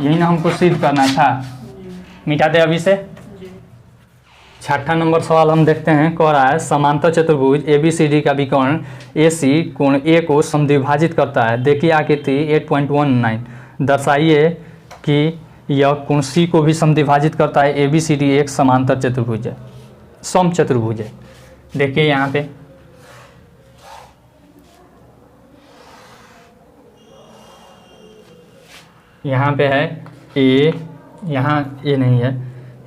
यही ना हमको सिद्ध करना था। मिटा दे अभी से। छठा नंबर सवाल हम देखते हैं। कह रहा है समांतर चतुर्भुज ABCD का विकर्ण AC कोण A को समद्विभाजित करता है। देखिए आकृति 8.19। दर्शाइए कि यह कोण सी को भी समद्विभाजित करता है। ABCD एक समांतर चतुर्भुज है, सम चतुर्भुज है। देखिए यहाँ पे है A, यहाँ A नहीं है,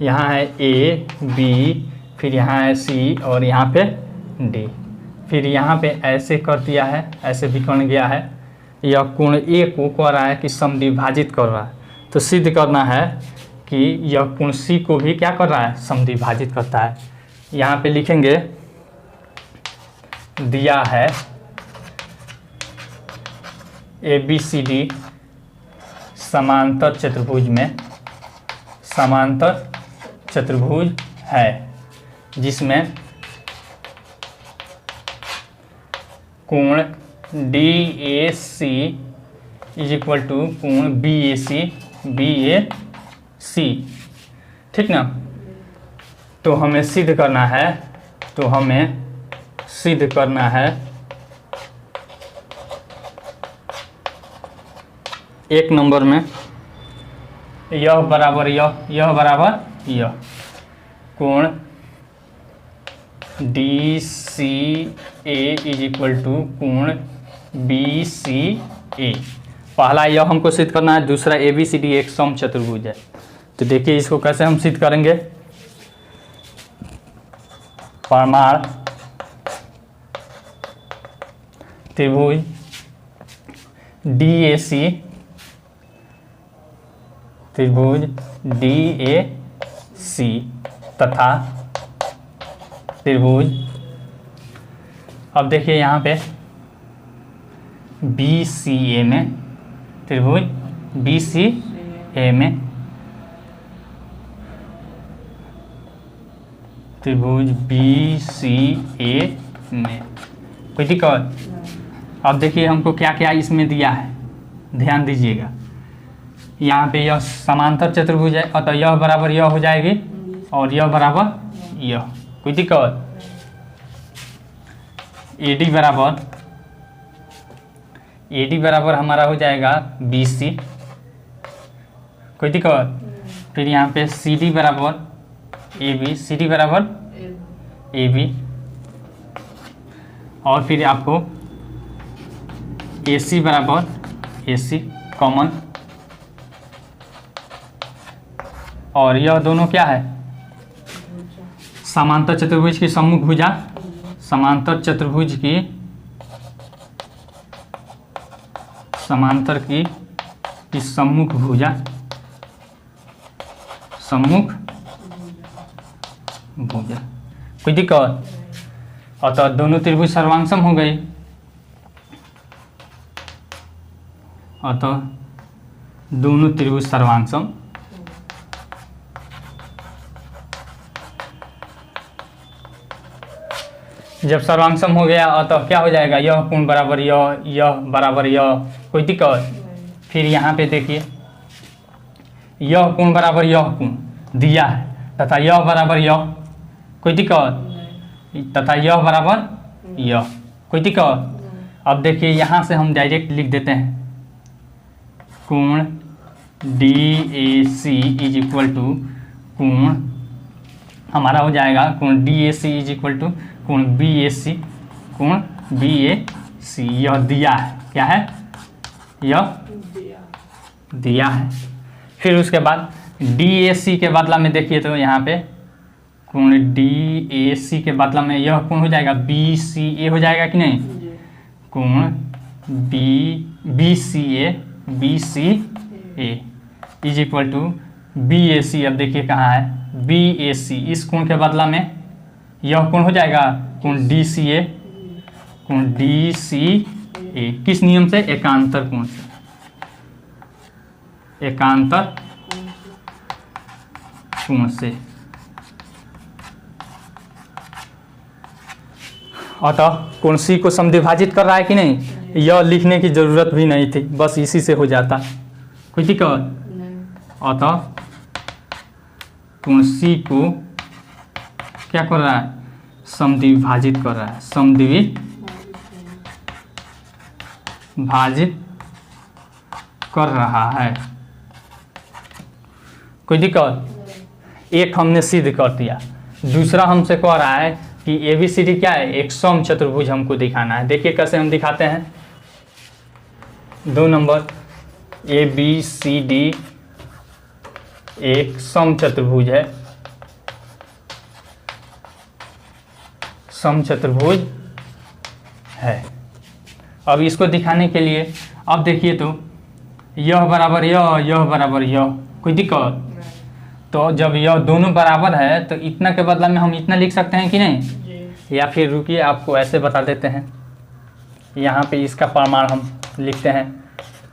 यहाँ है A B, फिर यहाँ है C और यहाँ पे D। फिर यहाँ पे ऐसे कर दिया है, ऐसे विकर्ण गया है। यह कोण A को कह रहा है कि समद्विभाजित कर रहा है, तो सिद्ध करना है कि यह कोण C को भी क्या कर रहा है, समद्विभाजित करता है। यहाँ पे लिखेंगे दिया है ABCD समांतर चतुर्भुज है, जिसमें कोण DAC इज इक्वल टू कोण BAC, ठीक ना। तो हमें सिद्ध करना है, एक नंबर में यह बराबर यह बराबर यह, कोण DCA इज इक्वल टू कोण BCA। पहला यह हमको सिद्ध करना है, दूसरा ABCD एक सम चतुर्भुज है। तो देखिए इसको कैसे हम सिद्ध करेंगे। परमाण त्रिभुज DAC तथा त्रिभुज, अब देखिए यहाँ पे BCA में, त्रिभुज BCA में, त्रिभुज BCA में कोई दिक्कत। अब देखिए हमको क्या क्या इसमें दिया है, ध्यान दीजिएगा। यहाँ पे यह समांतर चतुर्भुज है, अतः यह बराबर यह हो जाएगी और यह बराबर यह, कोई दिक्कत। AD बराबर हमारा हो जाएगा BC, कोई दिक्कत। फिर यहाँ पे CD बराबर AB, CD बराबर AB, और फिर आपको AC बराबर AC कॉमन, और यह दोनों क्या है, समांतर चतुर्भुज की सम्मुख भुजा, समांतर चतुर्भुज की सम्मुख भुजा, कोई दिक्कत। अतः दोनों त्रिभुज सर्वांगसम हो गई, अतः दोनों त्रिभुज सर्वांगसम। जब सर्वांगसम हो गया अतः क्या हो जाएगा, यह कोण बराबर यह बराबर यह, कोई दिक्कत। फिर यहाँ पे देखिए यह कोण बराबर यह कोण दिया है, तथा यह बराबर यह, कोई दिक्कत, तथा यह बराबर यह, कोई दिक्कत। अब देखिए यहाँ से हम डायरेक्ट लिख देते हैं, कोण DAC इज इक्वल टू कोण हमारा हो जाएगा, कोण DAC इज इक्वल टू कोण BAC, यह दिया है, क्या है, यह दिया है। फिर उसके बाद DAC के बदला में देखिए तो यहाँ पे कोण DAC के बदला में यह कोण हो जाएगा BCA हो जाएगा कि नहीं, कोण BCA is equal to BAC। अब देखिए कहाँ है BAC, इस कोण के बदला में यह कोण हो जाएगा कोण DCA, किस नियम से, एकांतर कोण से, एकांतर कोण से। अतः कोण C को समद्विभाजित कर रहा है कि नहीं, यह लिखने की जरूरत भी नहीं थी, बस इसी से हो जाता, कोई दिक्कत। अतः कोण C को क्या कर रहा है, समद्विभाजित कर रहा है, समद्विभाजित कर रहा है। कोई दिक्कत? एक हमने सिद्ध कर दिया। दूसरा हमसे कह रहा है कि ABCD क्या है, एक सम चतुर्भुज हमको दिखाना है। देखिए कैसे हम दिखाते हैं। 2 नंबर ABCD एक सम चतुर्भुज है, सम चतुर्भुज है। अब इसको दिखाने के लिए अब देखिए तो यह बराबर यह बराबर यह, कोई दिक्कत? तो जब यह दोनों बराबर है तो इतना के बदला में हम इतना लिख सकते हैं कि नहीं? या फिर रुकिए आपको ऐसे बता देते हैं। यहाँ पे इसका प्रमाण हम लिखते हैं।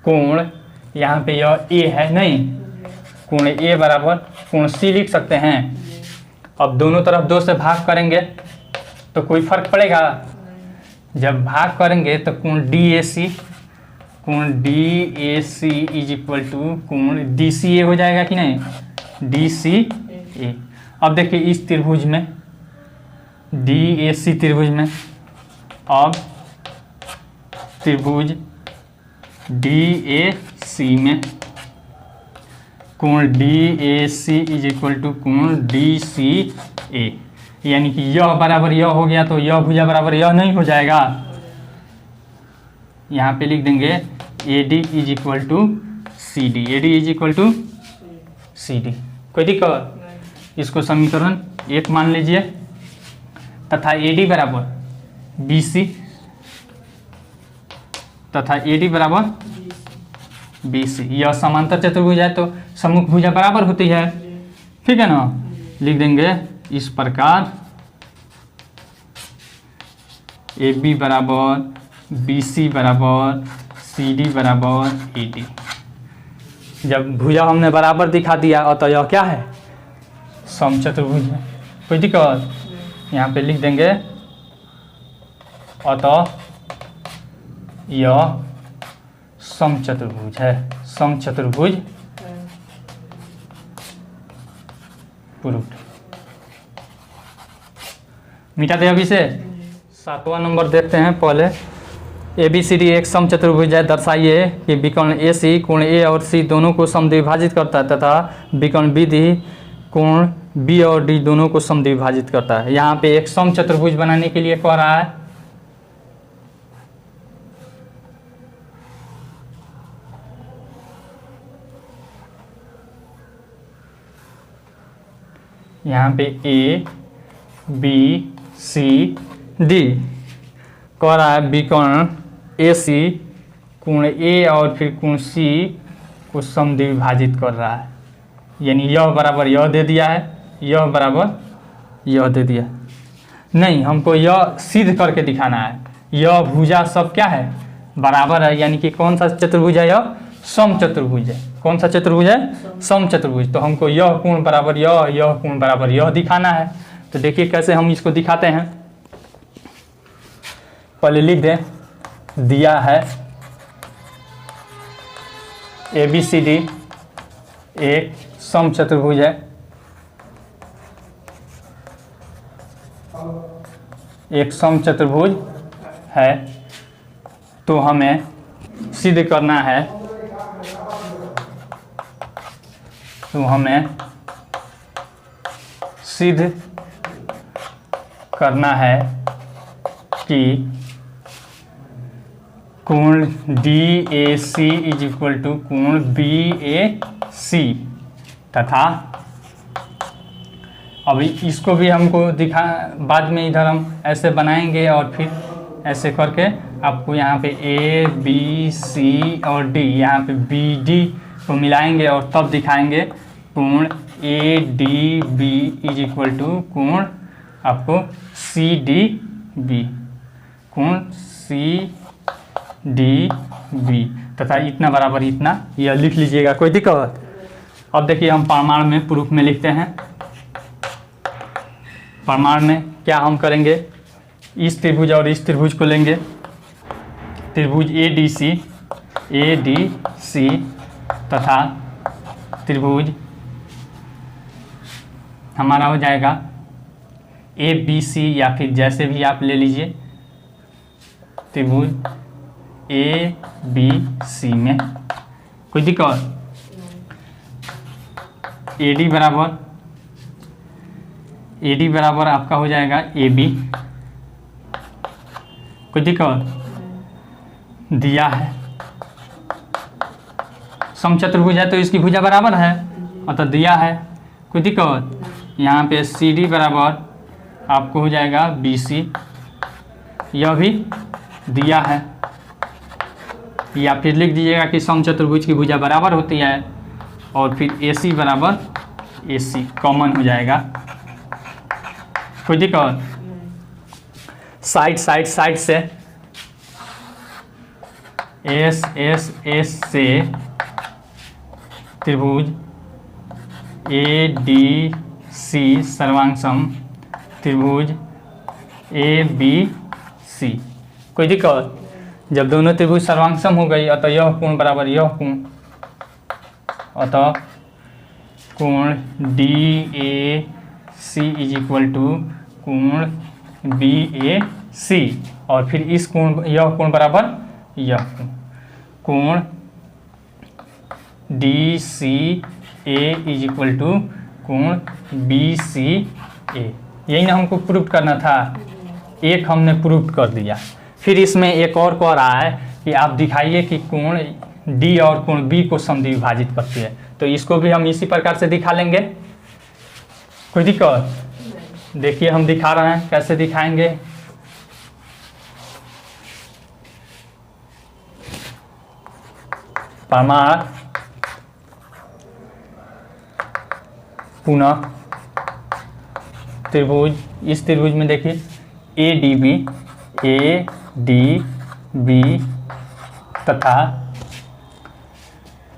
कोण यहाँ पे यह A है, नहीं, कोण A बराबर कोण C लिख सकते हैं। अब दोनों तरफ 2 से भाग करेंगे तो कोई फर्क पड़ेगा? जब भाग करेंगे तो कोण DAC इज इक्वल टू कोण DCA हो जाएगा कि नहीं? DCA। अब देखिए इस त्रिभुज में DAC त्रिभुज में, अब त्रिभुज DAC में कोण DAC इज इक्वल टू कोण DCA, यानी कि यह बराबर यह हो गया तो यह भुजा बराबर यह नहीं हो जाएगा। यहाँ पे लिख देंगे AD is equal to CD, AD is equal to CD। कोई दिक्कत? इसको समीकरण 1 मान लीजिए तथा AD बराबर BC तथा AD बराबर BC। यह समांतर चतुर्भुज है तो सम्मुख भुजा बराबर होती है, ठीक है ना? लिख देंगे इस प्रकार AB बराबर BC बराबर CD बराबर AD। जब भुजा हमने बराबर दिखा दिया अतः यह क्या है, सम चतुर्भुज है। कोई दिक्कत? यहाँ पे लिख देंगे अतः यह सम चतुर्भुज है, सम चतुर्भुज प्रूव्ड। मिटा दे अभी से। 7वां नंबर देखते हैं। पहले ABCD एक सम चतुर्भुज है, दर्शाइए कि विकर्ण AC कोण A और C दोनों को समद्विभाजित करता है तथा विकर्ण BD कोण B और D दोनों को समद्विभाजित करता है। यहाँ पे एक सम चतुर्भुज बनाने के लिए कह रहा है। यहाँ पे A B C D कह रहा है विकर्ण AC कोण A और फिर कोण C को समद्विभाजित कर रहा है, यानी यह बराबर यह दे दिया है, यह बराबर यह दे दिया। नहीं, हमको यह सिद्ध करके दिखाना है। यह भुजा सब क्या है, बराबर है, यानी कि कौन सा चतुर्भुज है, यह सम चतुर्भुज है। कौन सा चतुर्भुज है? सम चतुर्भुज। तो हमको यह कोण बराबर यह कोण बराबर यह दिखाना है। तो देखिए कैसे हम इसको दिखाते हैं। पहले लिख दें, दिया है ABCD एक सम चतुर्भुज है, एक सम चतुर्भुज है, तो हमें सिद्ध करना है, तो हमें सिद्ध करना है कि कोण DAC इज इक्वल टू कोण BAC तथा अभी इसको भी हमको दिखा, बाद में इधर हम ऐसे बनाएंगे और फिर ऐसे करके आपको यहाँ पे A B C और D, यहाँ पे BD को मिलाएंगे और तब दिखाएंगे कोण ADB इज इक्वल टू कोण आपको CDB, कोण CDB तथा इतना बराबर इतना, यह लिख लीजिएगा, कोई दिक्कत? अब देखिए हम प्रमाण में प्रूफ में लिखते हैं। प्रमाण में क्या हम करेंगे, इस त्रिभुज और इस त्रिभुज को लेंगे, त्रिभुज ADC तथा त्रिभुज हमारा हो जाएगा ABC, या फिर जैसे भी आप ले लीजिए, त्रिभुज ABC में कोई दिक्कत? AD बराबर आपका हो जाएगा AB। कोई दिक्कत? दिया है समचतुर्भुज है तो इसकी भुजा बराबर है, अतः दिया है। कोई दिक्कत? यहाँ पे CD बराबर आपको हो जाएगा BC, यह भी दिया है। या फिर लिख दीजिएगा कि समचतुर्भुज की भुजा बराबर होती है, और फिर AC बराबर AC कॉमन हो जाएगा। कोई दिक्कत? साइड से S से त्रिभुज ADC सर्वांग त्रिभुज ABC। कोई दिक्कत? जब दोनों त्रिभुज सर्वांग हो गई, अतः यह कोण बराबर यह कोण, अतः कोण DAC इज इक्वल टू कोण BAC, और फिर इस कोण यह कोण बराबर यह कोण DCA इज इक्वल टू कोण BCA। यही ना हमको प्रूव करना था, एक हमने प्रूव कर दिया। फिर इसमें एक और कह रहा है कि आप दिखाइए कि कोण D और कोण B को समद्विभाजित करती है, तो इसको भी हम इसी प्रकार से दिखा लेंगे। कोई दिक्कत? देखिए हम दिखा रहे हैं, कैसे दिखाएंगे। परमार पुनः त्रिभुज, इस त्रिभुज में देखिए ADB तथा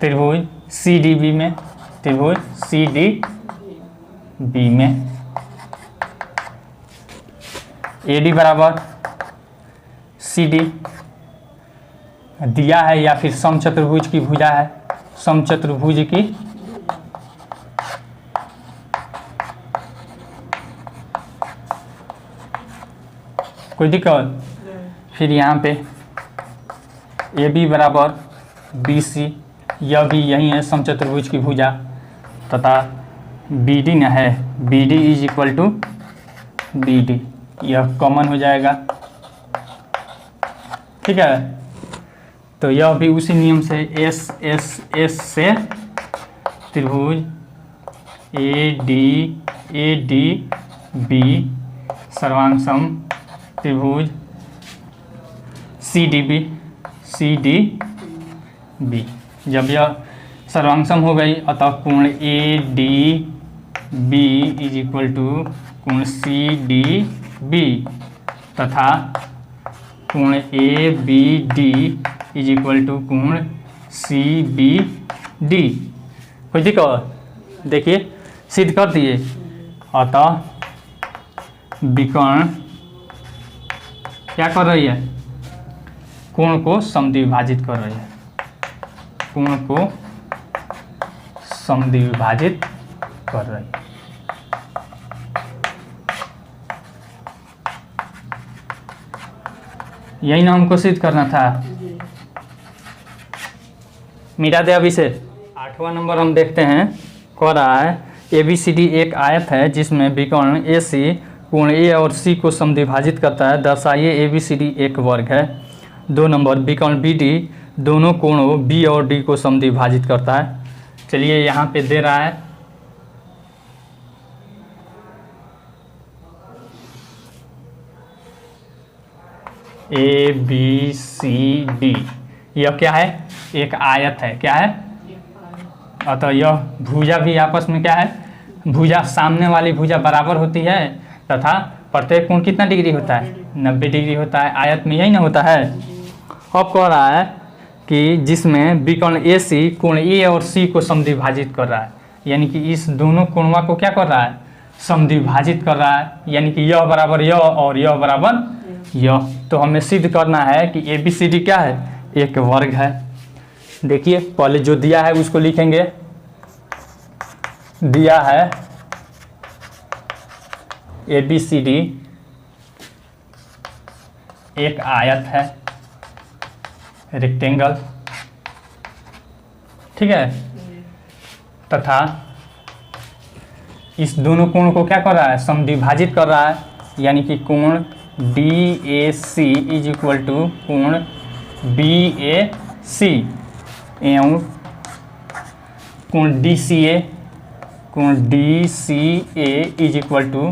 त्रिभुज CDB में, त्रिभुज CDB में AD बराबर CD दिया है, या फिर समचतुर्भुज की भुजा है, समचतुर्भुज की कोई दिक्कत? फिर यहाँ पे AB बराबर BC, यह भी यही है समचतुर्भुज की भुजा, तथा BD न है, BD is equal to BD, यह कॉमन हो जाएगा। ठीक है, तो यह भी उसी नियम से S से त्रिभुज ADB सर्वांग त्रिभुज CDB, जब यह सर्वांग हो गई, अतः कोण ADB इज इक्वल टू कोण CDB तथा कोण ABD इज इक्वल टू कोण CBD। कोई दिक्कत? देखिए सिद्ध कर दिए, अतः विकर्ण क्या कर रही है? कोण को समद्विभाजित कर रही है, कोण को समद्विभाजित कर रही है। यही ना हमको सिद्ध करना था। मिटा दे अभी से। 8वां नंबर हम देखते हैं, कह रहा है ABCD एक आयत है जिसमें विकर्ण AC कोण A और C को समद्विभाजित करता है, दर्शाइए ABCD एक वर्ग है। 2 नंबर विकर्ण BD दोनों कोणों B और D को समद्विभाजित करता है। चलिए यहाँ पे दे रहा है ABCD, यह क्या है? एक आयत है। क्या है? अतः यह भुजा भी आपस में क्या है? भुजा, सामने वाली भुजा बराबर होती है, तथा प्रत्येक कोण कितना डिग्री होता है? 90 डिग्री होता है। आयत में यही ना होता है। अब कह रहा है कि जिसमें विकर्ण AC कोण A और C को समद्विभाजित कर रहा है, यानी कि इस दोनों कोणों को क्या कर रहा है? समद्विभाजित कर रहा है, यानी कि यह बराबर यह और यह बराबर यह। तो हमें सिद्ध करना है कि ABCD क्या है? एक वर्ग है। देखिए पहले जो दिया है उसको लिखेंगे। दिया है ABCD एक आयत है, रेक्टेंगल। ठीक है। तथा इस दोनों कोण को क्या कर रहा है, समद्विभाजित कर रहा है, यानी कि कोण DAC इज इक्वल टू कोण BAC एवं कोण DCA इज इक्वल टू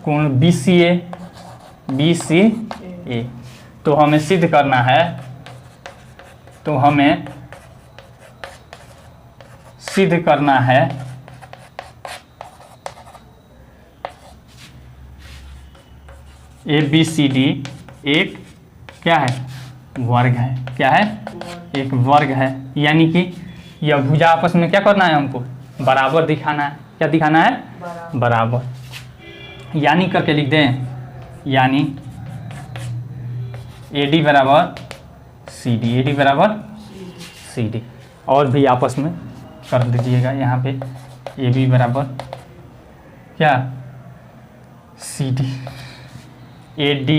कोण BCA तो हमें सिद्ध करना है, ABCD एक क्या है, वर्ग है। क्या है, एक वर्ग है, यानी कि यह भुजा आपस में क्या करना है, हमको बराबर दिखाना है। क्या दिखाना है, बराबर। यानी करके लिख दें, यानी AD बराबर CD और भी आपस में कर दीजिएगा। यहाँ पे AB बराबर क्या, CD, AD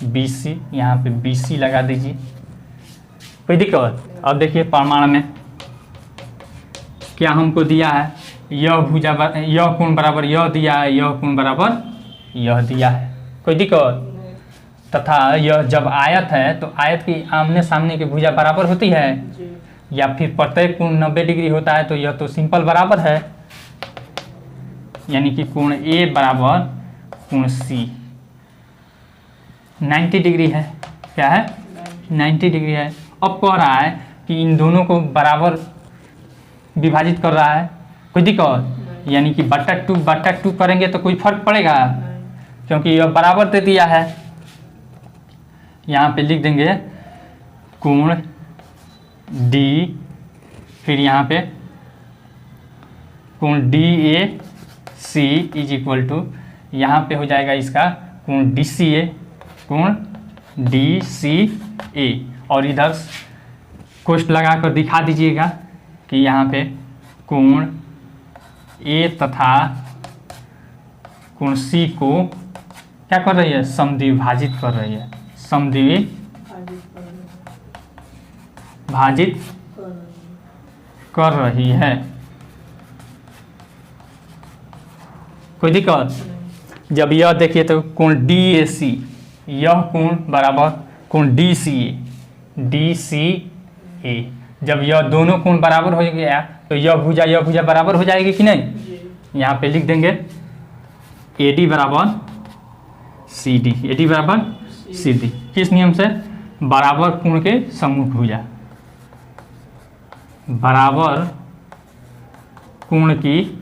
BC, यहाँ पे BC लगा दीजिए, कोई दिक्कत। अब देखिए प्रमाण में क्या हमको दिया है, यह भुजा यह कोण बराबर यह दिया है, यह कोण बराबर यह दिया है, कोई दिक्कत। तथा यह जब आयत है तो आयत की आमने सामने की भुजा बराबर होती है, या फिर प्रत्येक कोण 90 डिग्री होता है, तो यह तो सिंपल बराबर है, यानी कि कोण A बराबर कोण C 90 डिग्री है। क्या है, 90 डिग्री है। अब कह रहा है कि इन दोनों को बराबर विभाजित कर रहा है, कोई दिक्कत, यानी कि बट्टा टू करेंगे तो कोई फर्क पड़ेगा, क्योंकि यह बराबर दे दिया है। यहाँ पे लिख देंगे कोण D, फिर यहाँ पे कोण DAC इज इक्वल टू, यहाँ पे हो जाएगा इसका कोण DCA, और इधर कोष्ठ लगा कर दिखा दीजिएगा कि यहाँ पे कोण A तथा कोण C को क्या कर रही है, समद्विभाजित कर रही है, समद्विभाजित कर रही है, कोई दिक्कत। जब यह देखिए तो कोण DAC, यह कोण बराबर कोण DCA, जब यह दोनों कोण बराबर हो गया तो यह भुजा बराबर हो जाएगी कि नहीं। यहाँ पे लिख देंगे AD बराबर CD, किस नियम से, बराबर कोण के सम्मुख भुजा, बराबर कोण की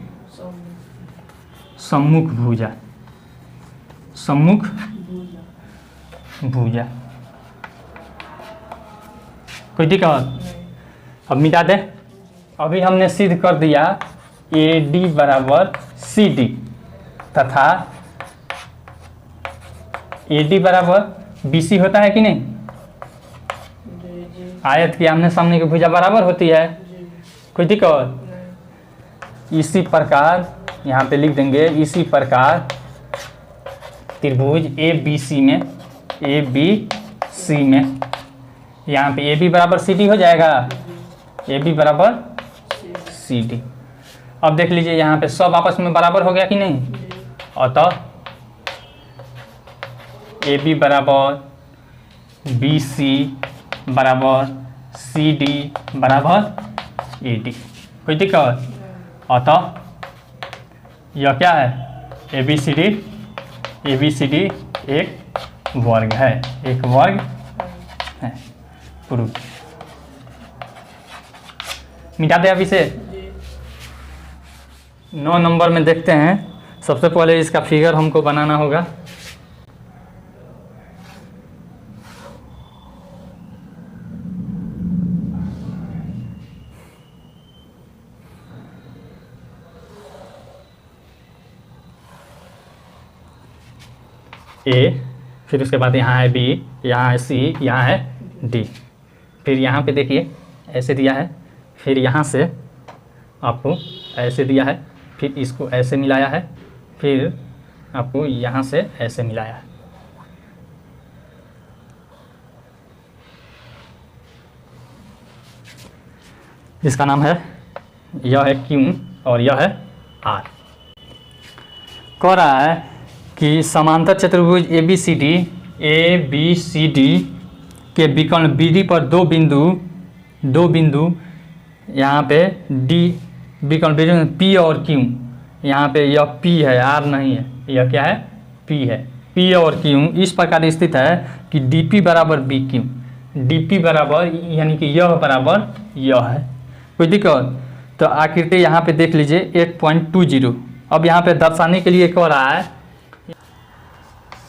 सम्मुख भुजा, कोई दिक्कत। अब मिटा दे। अभी हमने सिद्ध कर दिया AD बराबर CD तथा AD बराबर BC होता है कि नहीं, आयत की आमने सामने की भुजा बराबर होती है, कोई दिक्कत। इसी प्रकार यहाँ पे लिख देंगे, इसी प्रकार त्रिभुज ABC में यहाँ पे AB बराबर CD हो जाएगा, AB बराबर CD। अब देख लीजिए यहाँ पे सब आपस में बराबर हो गया कि नहीं, अतः AB बराबर BC बराबर CD बराबर AD, कोई दिक्कत। अतः यह क्या है, ABCD एक वर्ग है, प्रूफ। मिटा दे। अभी से 9 नंबर में देखते हैं। सबसे पहले इसका फिगर हमको बनाना होगा। A, फिर उसके बाद यहाँ है B, यहाँ है C, यहाँ है D, फिर यहाँ पे देखिए ऐसे दिया है, फिर यहाँ से आपको ऐसे दिया है, फिर इसको ऐसे मिलाया है, फिर आपको यहाँ से ऐसे मिलाया है। इसका नाम है, यह है Q और यह है R। कह रहा है कि समांतर चतुर्भुज ए बी सी डी के विकर्ण BD पर दो बिंदु यहाँ पे डी विकर्ण P और Q, यहाँ पे यह P है, R नहीं है, यह क्या है, P है। P और Q इस प्रकार स्थित है कि DP बराबर BQ, DP बराबर यानी कि यह बराबर यह है। कोई दिक्कत? तो आकृति यहाँ पे देख लीजिए 8.20। अब यहाँ पे दर्शाने के लिए कह रहा है,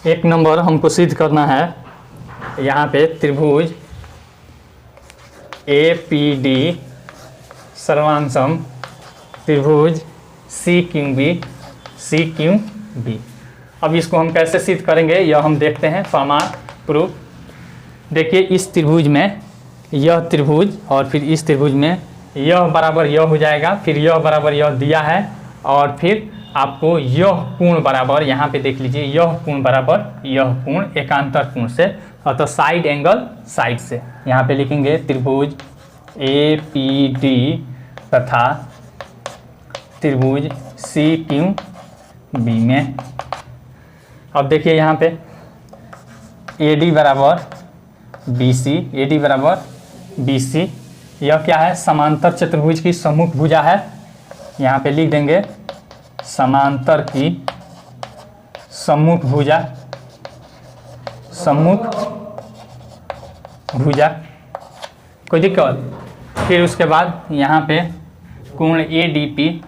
एक नंबर हमको सिद्ध करना है। यहाँ पे त्रिभुज APD सर्वांशम त्रिभुज CQB। अब इसको हम कैसे सिद्ध करेंगे यह हम देखते हैं, प्रमाण प्रूफ। देखिए इस त्रिभुज में यह त्रिभुज और फिर इस त्रिभुज में यह बराबर यह हो जाएगा, फिर यह बराबर यह दिया है और फिर आपको यह कोण बराबर, यहाँ पे देख लीजिए यह कोण बराबर यह कोण एकांतर कोण से, अतः साइड एंगल साइड से। यहाँ पे लिखेंगे त्रिभुज APD तथा त्रिभुज CQB में। अब देखिए यहाँ पे AD बराबर BC, यह क्या है, समांतर चतुर्भुज की सम्मुख भुजा है। यहाँ पे लिख देंगे समांतर की सम्मुख भुजा। कोई दिक्कत? फिर उसके बाद यहाँ पे कोण ADP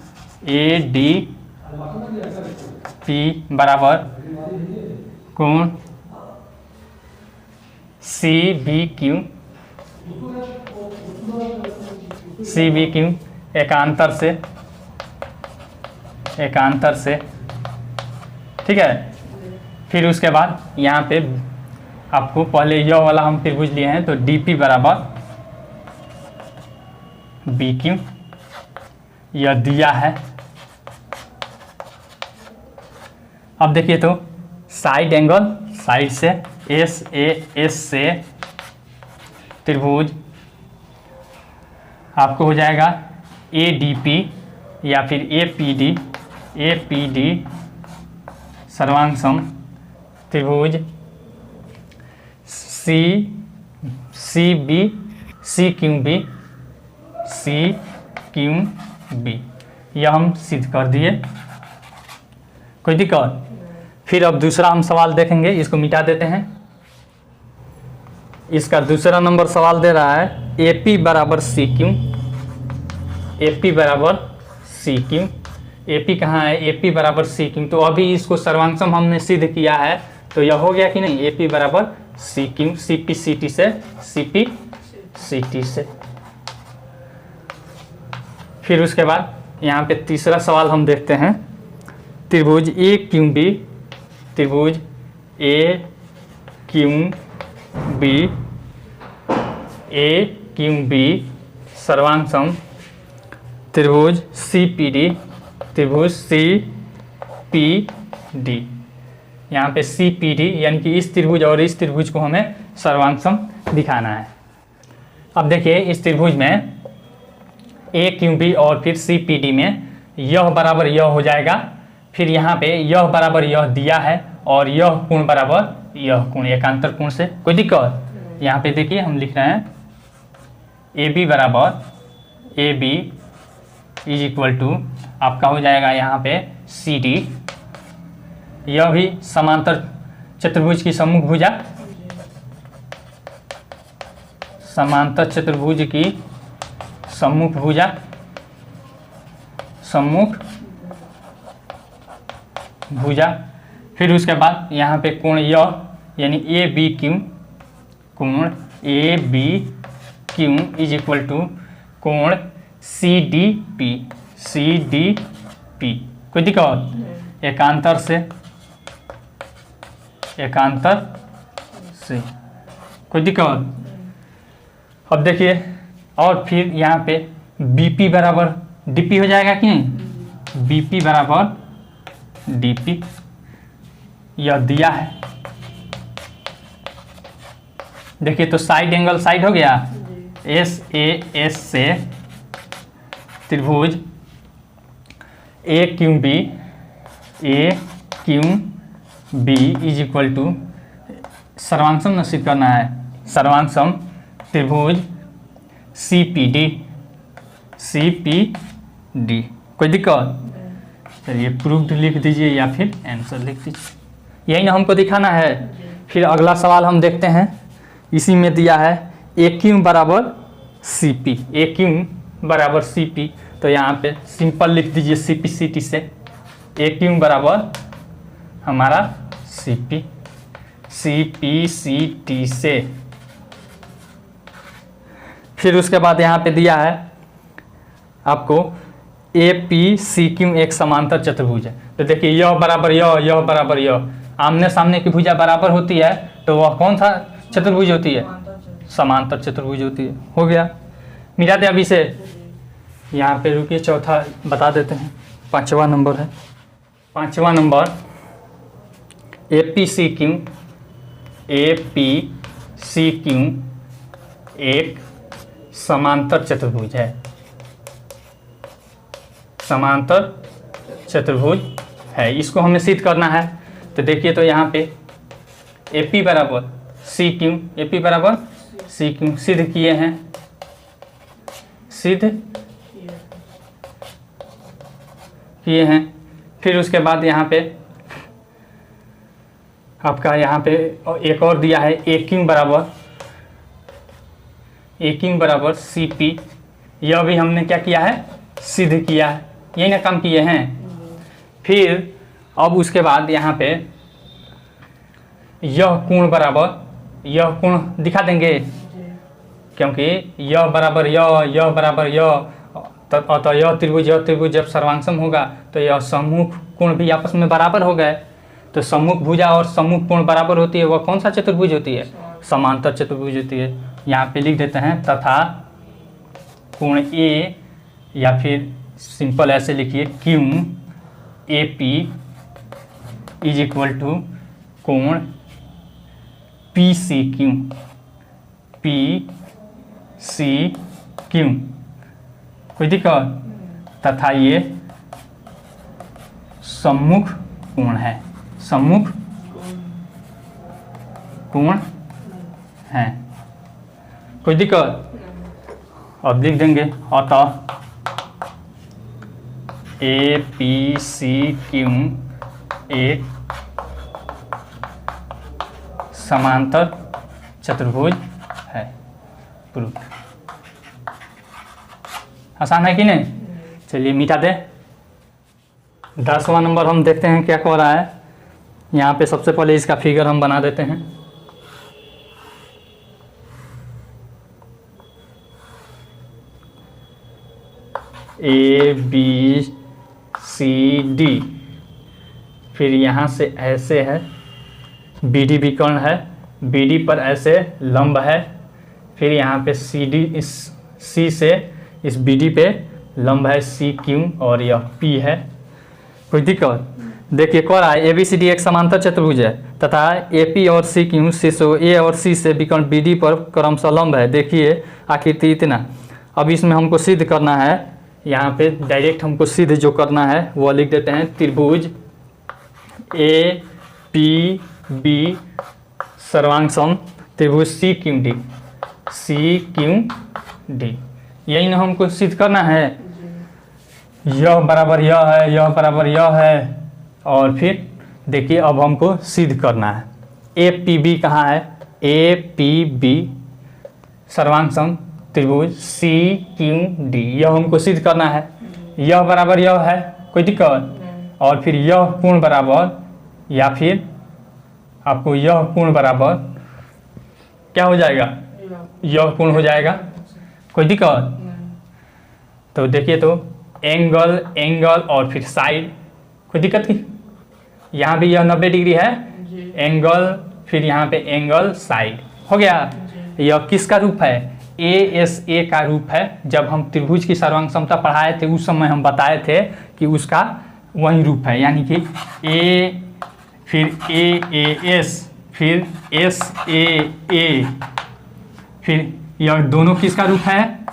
बराबर कोण CBQ एकांतर से, ठीक है। फिर उसके बाद यहाँ पे आपको पहले यह वाला हम त्रिभुज लिए हैं, तो DP बराबर BQ यह दिया है। अब देखिए तो साइड एंगल साइड से SAS से त्रिभुज आपको हो जाएगा ADP या फिर APD सर्वांशम त्रिभुज CQB यह हम सिद्ध कर दिए। कोई दिक्कत? फिर अब दूसरा हम सवाल देखेंगे, इसको मिटा देते हैं। इसका दूसरा नंबर सवाल दे रहा है AP बराबर CQ। AP कहाँ है? AP बराबर CQ। तो अभी इसको सर्वांशम हमने सिद्ध किया है, तो यह हो गया कि नहीं, AP बराबर CQ, CP CT से। फिर उसके बाद यहाँ पे तीसरा सवाल हम देखते हैं, त्रिभुज AQB सर्वांशम त्रिभुज CPD। यहाँ पे CPD यानी कि इस त्रिभुज और इस त्रिभुज को हमें सर्वांशम दिखाना है। अब देखिए इस त्रिभुज में AQB और फिर CPD में यह बराबर यह हो जाएगा, फिर यहाँ पे यह बराबर यह दिया है और यह कोण बराबर यह कोण एकांतर कोण से। कोई दिक्कत? यहाँ पे देखिए हम लिख रहे हैं AB बराबर AB इज इक्वल टू आपका हो जाएगा यहाँ पे CD, यह भी समांतर चतुर्भुज की सम्मुख भुजा, समांतर चतुर्भुज की सम्मुख भुजा। फिर उसके बाद यहाँ पे कोण यह यानी कोण ABQ इज इक्वल टू कोण CDP। कोई दिक्कत? एकांतर से कोई दिक्कत? अब देखिए और फिर यहाँ पे BP बराबर DP हो जाएगा कि नहीं, BP बराबर DP यह दिया है। देखिए तो साइड एंगल साइड हो गया, SAS से त्रिभुज A Q B is equal to सर्वांशम निश्चित करना है, सर्वांशम त्रिभुज सी पी डी। कोई दिक्कत? चलिए प्रूव्ड लिख दीजिए या फिर आंसर लिख दीजिए, यही ना हमको दिखाना है। फिर अगला सवाल हम देखते हैं, इसी में दिया है ए क्यू बराबर सी पी, ए क्यू बराबर सी पी, तो यहाँ पे सिंपल लिख दीजिए सी पी सी टी से, ए क्यू बराबर हमारा सी पी सी टी से। फिर उसके बाद यहाँ पे दिया है आपको ए पी सी क्यू एक समांतर चतुर्भुज है, तो देखिए यह बराबर यह बराबर यह, आमने सामने की भुजा बराबर होती है तो वह कौन सा चतुर्भुज होती है? समांतर चतुर्भुज होती है। हो गया, मिटाते अब इसे। यहाँ पे रुकिए, चौथा बता देते हैं, 5वां नंबर है। 5वां number A P C Q एक समांतर चतुर्भुज है, समांतर चतुर्भुज है, इसको हमें सिद्ध करना है। तो देखिए, तो यहाँ पे ए पी बराबर सी क्यू सिद्ध किए हैं, सिद्ध किए हैं। फिर उसके बाद यहाँ पे आपका यहाँ पे एक और दिया है ए क्यू बराबर सी पी, यह भी हमने क्या किया है? सिद्ध किया है, यही ना काम किए हैं। फिर अब उसके बाद यहाँ पे यह कोण बराबर, यह कोण दिखा देंगे, क्योंकि यह बराबर यह बराबर तो यह त्रिभुज जब सर्वांशम होगा तो यह सम्मुख कोण भी आपस में बराबर हो गए, तो सम्मुख भुजा और सम्मुख कोण बराबर होती है, वह कौन सा चतुर्भुज होती है? समांतर चतुर्भुज होती है। यहाँ पे लिख देते हैं तथा कोण ए, या फिर सिंपल ऐसे लिखिए Q A P is equal to कोण पी सी क्यू। कोई दिक्कत? तथा ये सम्मुख कोण है, सम्मुख कोण है। कोई दिक्कत? अब लिख देंगे अतः ए पी सी क्यू एक समांतर चतुर्भुज है। प्रूफ आसान है कि नहीं? चलिए मिटा दे। 10वां नंबर हम देखते हैं क्या कह रहा है। यहाँ पे सबसे पहले इसका फिगर हम बना देते हैं। ए बी सी डी, फिर यहाँ से ऐसे है, बी डी विकर्ण है, बी डी पर ऐसे लंब है, फिर यहाँ पे सी डी, इस सी से इस बी डी पे लंब है सी क्यू, और यह पी है। कोई दिक्कत? देखिए कह रहा है ए बी सी डी एक समांतर चतुर्भुज है तथा ए पी और सी क्यू शीर्षों ए और सी से विकर्ण बी डी पर क्रमशः लंब है। देखिए आखिर इतना। अब इसमें हमको सिद्ध करना है, यहाँ पे डायरेक्ट हमको सिद्ध जो करना है वो लिख देते हैं त्रिभुज ए पी बी सर्वांगसम त्रिभुज सी क्यू डी। यही ना हमको सिद्ध करना है। यह बराबर यह है, यह बराबर यह है, और फिर देखिए अब हमको सिद्ध करना है। ए पी बी कहाँ है? ए पी बी सर्वांगसम त्रिभुज सी क्यू डी, यह हमको सिद्ध करना है। यह बराबर यह है, कोई दिक्कत? और फिर यह कोण बराबर, या फिर आपको यह कोण बराबर क्या हो जाएगा? यह कोण हो जाएगा। कोई दिक्कत? तो देखिए तो एंगल और फिर साइड, कोई दिक्कत की? यहाँ भी यह 90 डिग्री है, एंगल, फिर यहाँ पे एंगल साइड हो गया। यह किसका रूप है? ए एस ए का रूप है। जब हम त्रिभुज की सर्वांग समता पढ़ाए थे उस समय हम बताए थे कि उसका वही रूप है, यानी कि ए, फिर ए एस, फिर एस ए, फिर यह दोनों किसका रूप है?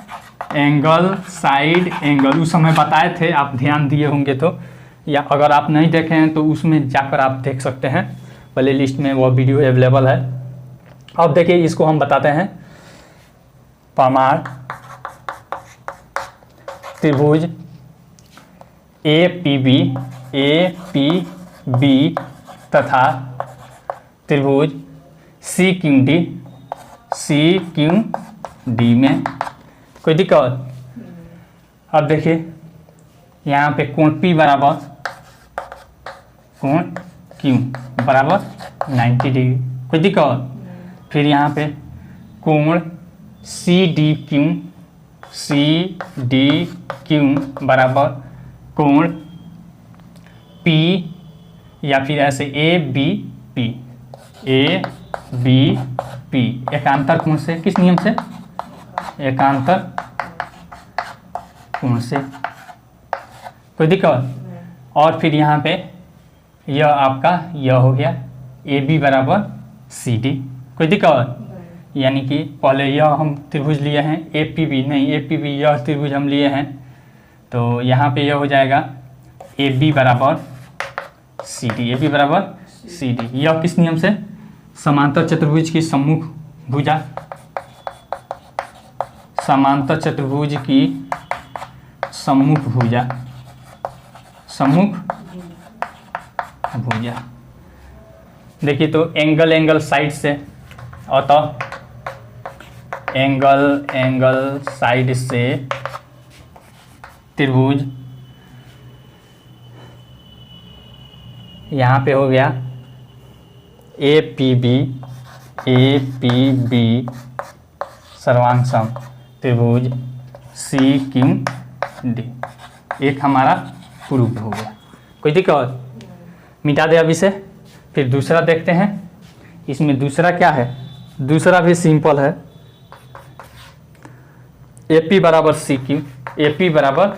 एंगल साइड एंगल उस समय बताए थे, आप ध्यान दिए होंगे तो, या अगर आप नहीं देखे हैं तो उसमें जाकर आप देख सकते हैं, प्ले लिस्ट में वो वीडियो अवेलेबल है। अब देखिए इसको हम बताते हैं प्रमाण त्रिभुज ए पी बी तथा त्रिभुज सी क्यू डी में कोई दिक्कत। अब देखिए यहाँ पे कोण P बराबर कोण Q बराबर 90 डिग्री, कोई दिक्कत। फिर यहाँ पे कोण सी डी क्यू बराबर कोण P या फिर ऐसे ए बी पी एकांतर कोण से, किस नियम से, एकांतर कोण से, कोई दिक्कत। और फिर यहाँ पे यह आपका यह हो गया ए बी बराबर सी डी, कोई दिक्कत। यानी कि पहले यह हम त्रिभुज लिए हैं ए पी बी, नहीं ए पी बी यह त्रिभुज हम लिए हैं, तो यहाँ पे यह हो जाएगा ए बी बराबर सी डी, ए बी बराबर सी डी। यह किस नियम से, समांतर चतुर्भुज की सम्मुख भुजा, समांतर चतुर्भुज की सम्मुख भुजा, सम्मुख भुजा। देखिए तो एंगल साइड से, और तो एंगल साइड से त्रिभुज यहाँ पे हो गया ए पी बी सर्वांग सम त्रिभुज सी क्यू डी, एक हमारा प्रूफ हो गया, कोई दिक्कत। मिटा दे अभी से। फिर दूसरा देखते हैं, इसमें दूसरा क्या है, दूसरा भी सिंपल है, ए पी बराबर सी क्यू, ए पी बराबर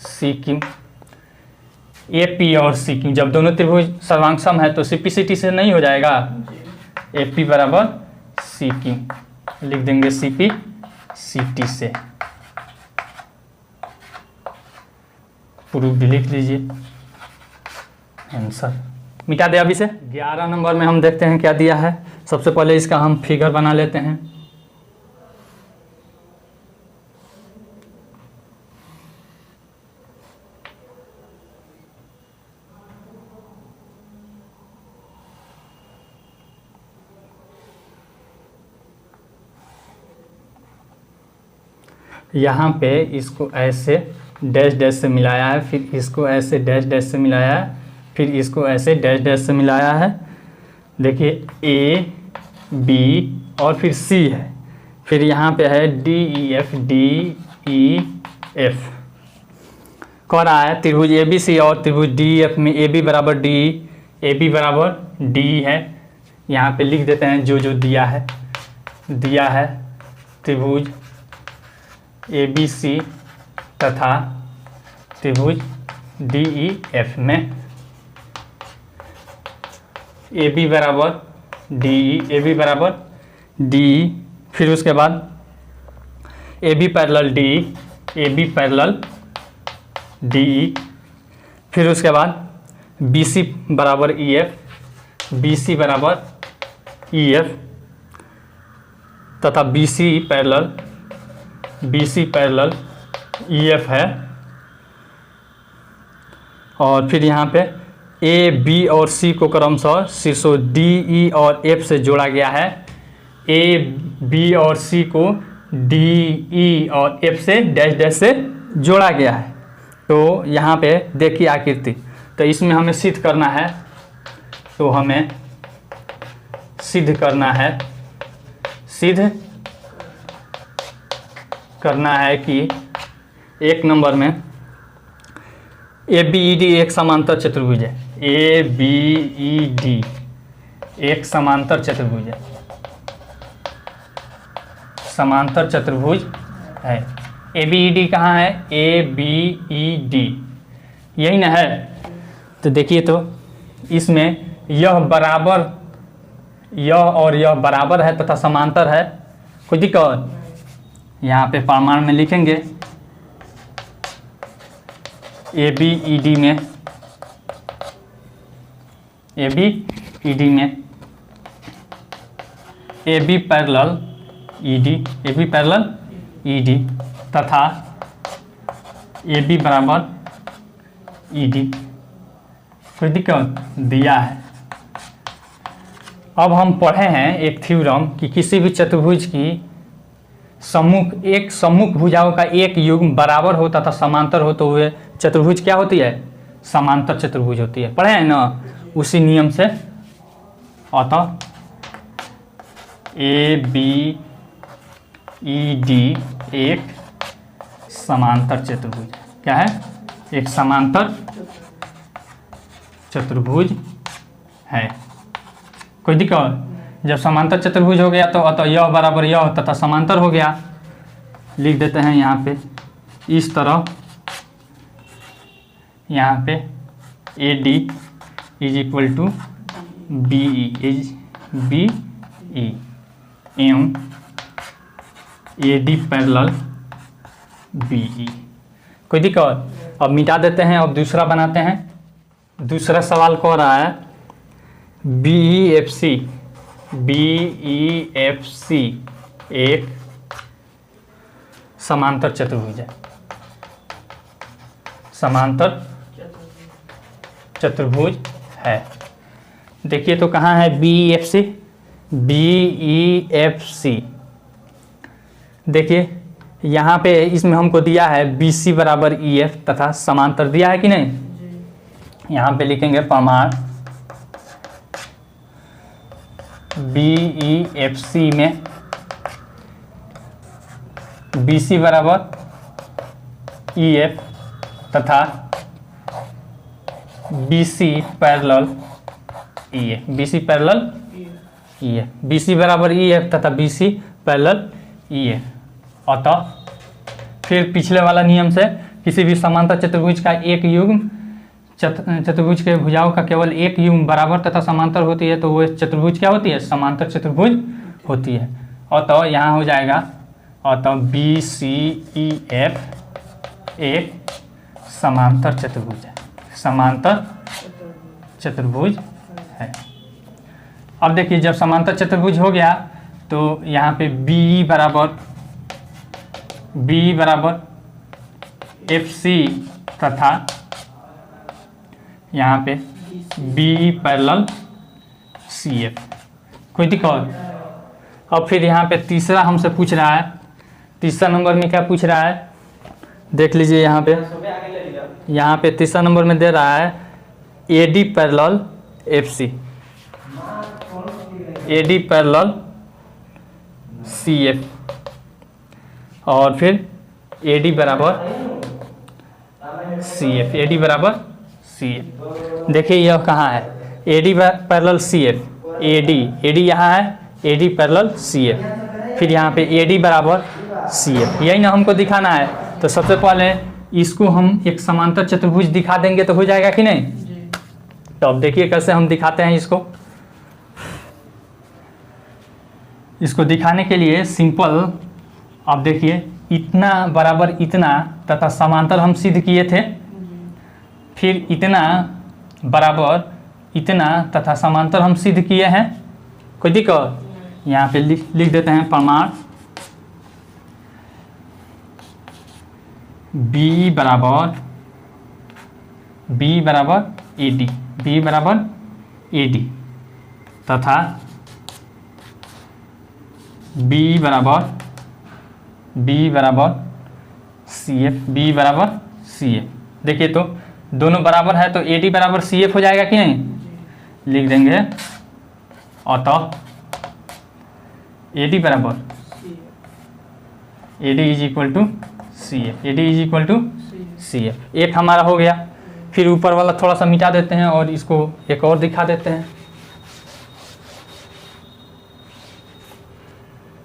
सी क्यू, ए पी और सी क्यू जब दोनों त्रिभुज सर्वांग सम है तो सीपीसीटी से नहीं हो जाएगा, ए पी बराबर सी क्यू लिख देंगे सीपी सीटी से, प्रूफ भी लिख लीजिए, आंसर मिटा दे अभी से। 11 नंबर में हम देखते हैं क्या दिया है। सबसे पहले इसका हम फिगर बना लेते हैं। यहाँ पे इसको ऐसे डैश डैश से मिलाया है, फिर इसको ऐसे डैश डैश से मिलाया है, फिर इसको ऐसे डैश डैश से मिलाया है। देखिए ए बी और फिर सी है, फिर यहाँ पे है डी ई एफ कह रहा है त्रिभुज ए बी सी और त्रिभुज डी एफ में ए बी बराबर डी, ए बी बराबर डी है। यहाँ पे लिख देते हैं जो जो दिया है त्रिभुज ए बी सी तथा त्रिभुज डी ई एफ में ए बी बराबर डी, ए बी बराबर डी, फिर उसके बाद A B parallel D, A B parallel D, फिर उसके बाद बी सी बराबर ई एफ, बी सी बराबर ई एफ तथा B C parallel E F है। और फिर यहाँ पे ए बी और सी को क्रमशः शीर्षों डी ई और एफ से जोड़ा गया है, ए बी और सी को डी ई और एफ से डैश डैश से जोड़ा गया है। तो यहाँ पे देखिए आकृति, तो इसमें हमें सिद्ध करना है, तो हमें सिद्ध करना है कि एक नंबर में ए बी ई डी एक समांतर चतुर्भुज है, ए बी ई डी एक समांतर चतुर्भुज है, समांतर चतुर्भुज है। ए बी ई डी कहाँ है, ए बी ई डी यही ना है। तो देखिए तो इसमें यह बराबर, यह और यह बराबर है तथा समांतर है, कोई दिक्कत। यहाँ पे प्रमाण में लिखेंगे ए बी ई डी में, ए बी ई डी में A B parallel E D, A B parallel E D तथा ए बी बराबर ई डी। कोई दिक्कत दिया है। अब हम पढ़े हैं एक थ्योरम कि किसी भी चतुर्भुज की सम्मुख भुजाओं का एक युग्म बराबर हो तथा समांतर हो तो वह चतुर्भुज क्या होती है? समांतर चतुर्भुज होती है। पढ़े हैं ना उसी नियम से। अतः ए बी ई डी एक समांतर चतुर्भुज क्या है? एक समांतर चतुर्भुज है। कोई दिक्कत? जब समांतर चतुर्भुज हो गया तो अतः यह बराबर यह तथा समांतर हो गया। लिख देते हैं यहाँ पे इस तरह, यहाँ पे A D is equal to B E एवं A D parallel B E. कोई दिक्कत? अब मिटा देते हैं, अब दूसरा बनाते हैं। दूसरा सवाल कह रहा है बी ई एफ सी एक समांतर चतुर्भुज है। समांतर चतुर्भुज है। देखिए तो कहाँ है बी ई एफ सी। देखिए यहाँ पे इसमें हमको दिया है बी सी बराबर ई एफ तथा समांतर दिया है कि नहीं? यहाँ पे लिखेंगे प्रमाण बी ई एफ सी में बी सी बराबर ई एफ तथा B C parallel E F, B C parallel E F, B C बराबर ई एफ तथा B C parallel E F. अतः फिर पिछले वाला नियम से किसी भी समांतर चतुर्भुज का एक युग्म चतुर्भुज के भुजाओं का केवल एक युग्म बराबर तथा समांतर होती है तो वो चतुर्भुज क्या होती है? समांतर चतुर्भुज होती है। अतः यहाँ हो जाएगा अतः बी सी ई एफ एक समांतर चतुर्भुज है। समांतर चतुर्भुज है। अब देखिए जब समांतर चतुर्भुज हो गया तो यहाँ पे बी बराबर एफ सी तथा यहाँ पे बी पैरेलल सी एफ। कोई दिक्कत? अब फिर यहाँ पे तीसरा हमसे पूछ रहा है। तीसरा नंबर में क्या पूछ रहा है? देख लीजिए यहाँ पे तीसरा नंबर में दे रहा है A D parallel F C, A D parallel C F और फिर ए डी बराबर सी एफ, ए डी बराबर सी एफ। देखिए यह कहाँ है? A D parallel C F, A D यहाँ है, A D parallel C F, फिर यहाँ पे ए डी बराबर सी एफ। यही ना हमको दिखाना है। तो सबसे पहले इसको हम एक समांतर चतुर्भुज दिखा देंगे तो हो जाएगा कि नहीं? तो अब देखिए कैसे हम दिखाते हैं इसको। इसको दिखाने के लिए सिंपल, अब देखिए इतना बराबर इतना तथा समांतर हम सिद्ध किए थे, फिर इतना बराबर इतना तथा समांतर हम सिद्ध किए हैं। कोई दिक्कत? यहाँ पे लिख देते हैं प्रमाण बी बराबर ए डी, बी बराबर ए डी तथा बी बराबर सी एफ, बी बराबर सी एफ। देखिए तो दोनों बराबर है तो ए डी बराबर सी एफ हो जाएगा कि नहीं? लिख देंगे अतः ए डी बराबर A D is equal to C F, A D is equal to C F. एक हमारा हो गया। फिर ऊपर वाला थोड़ा सा मिटा देते हैं और इसको एक और दिखा देते हैं।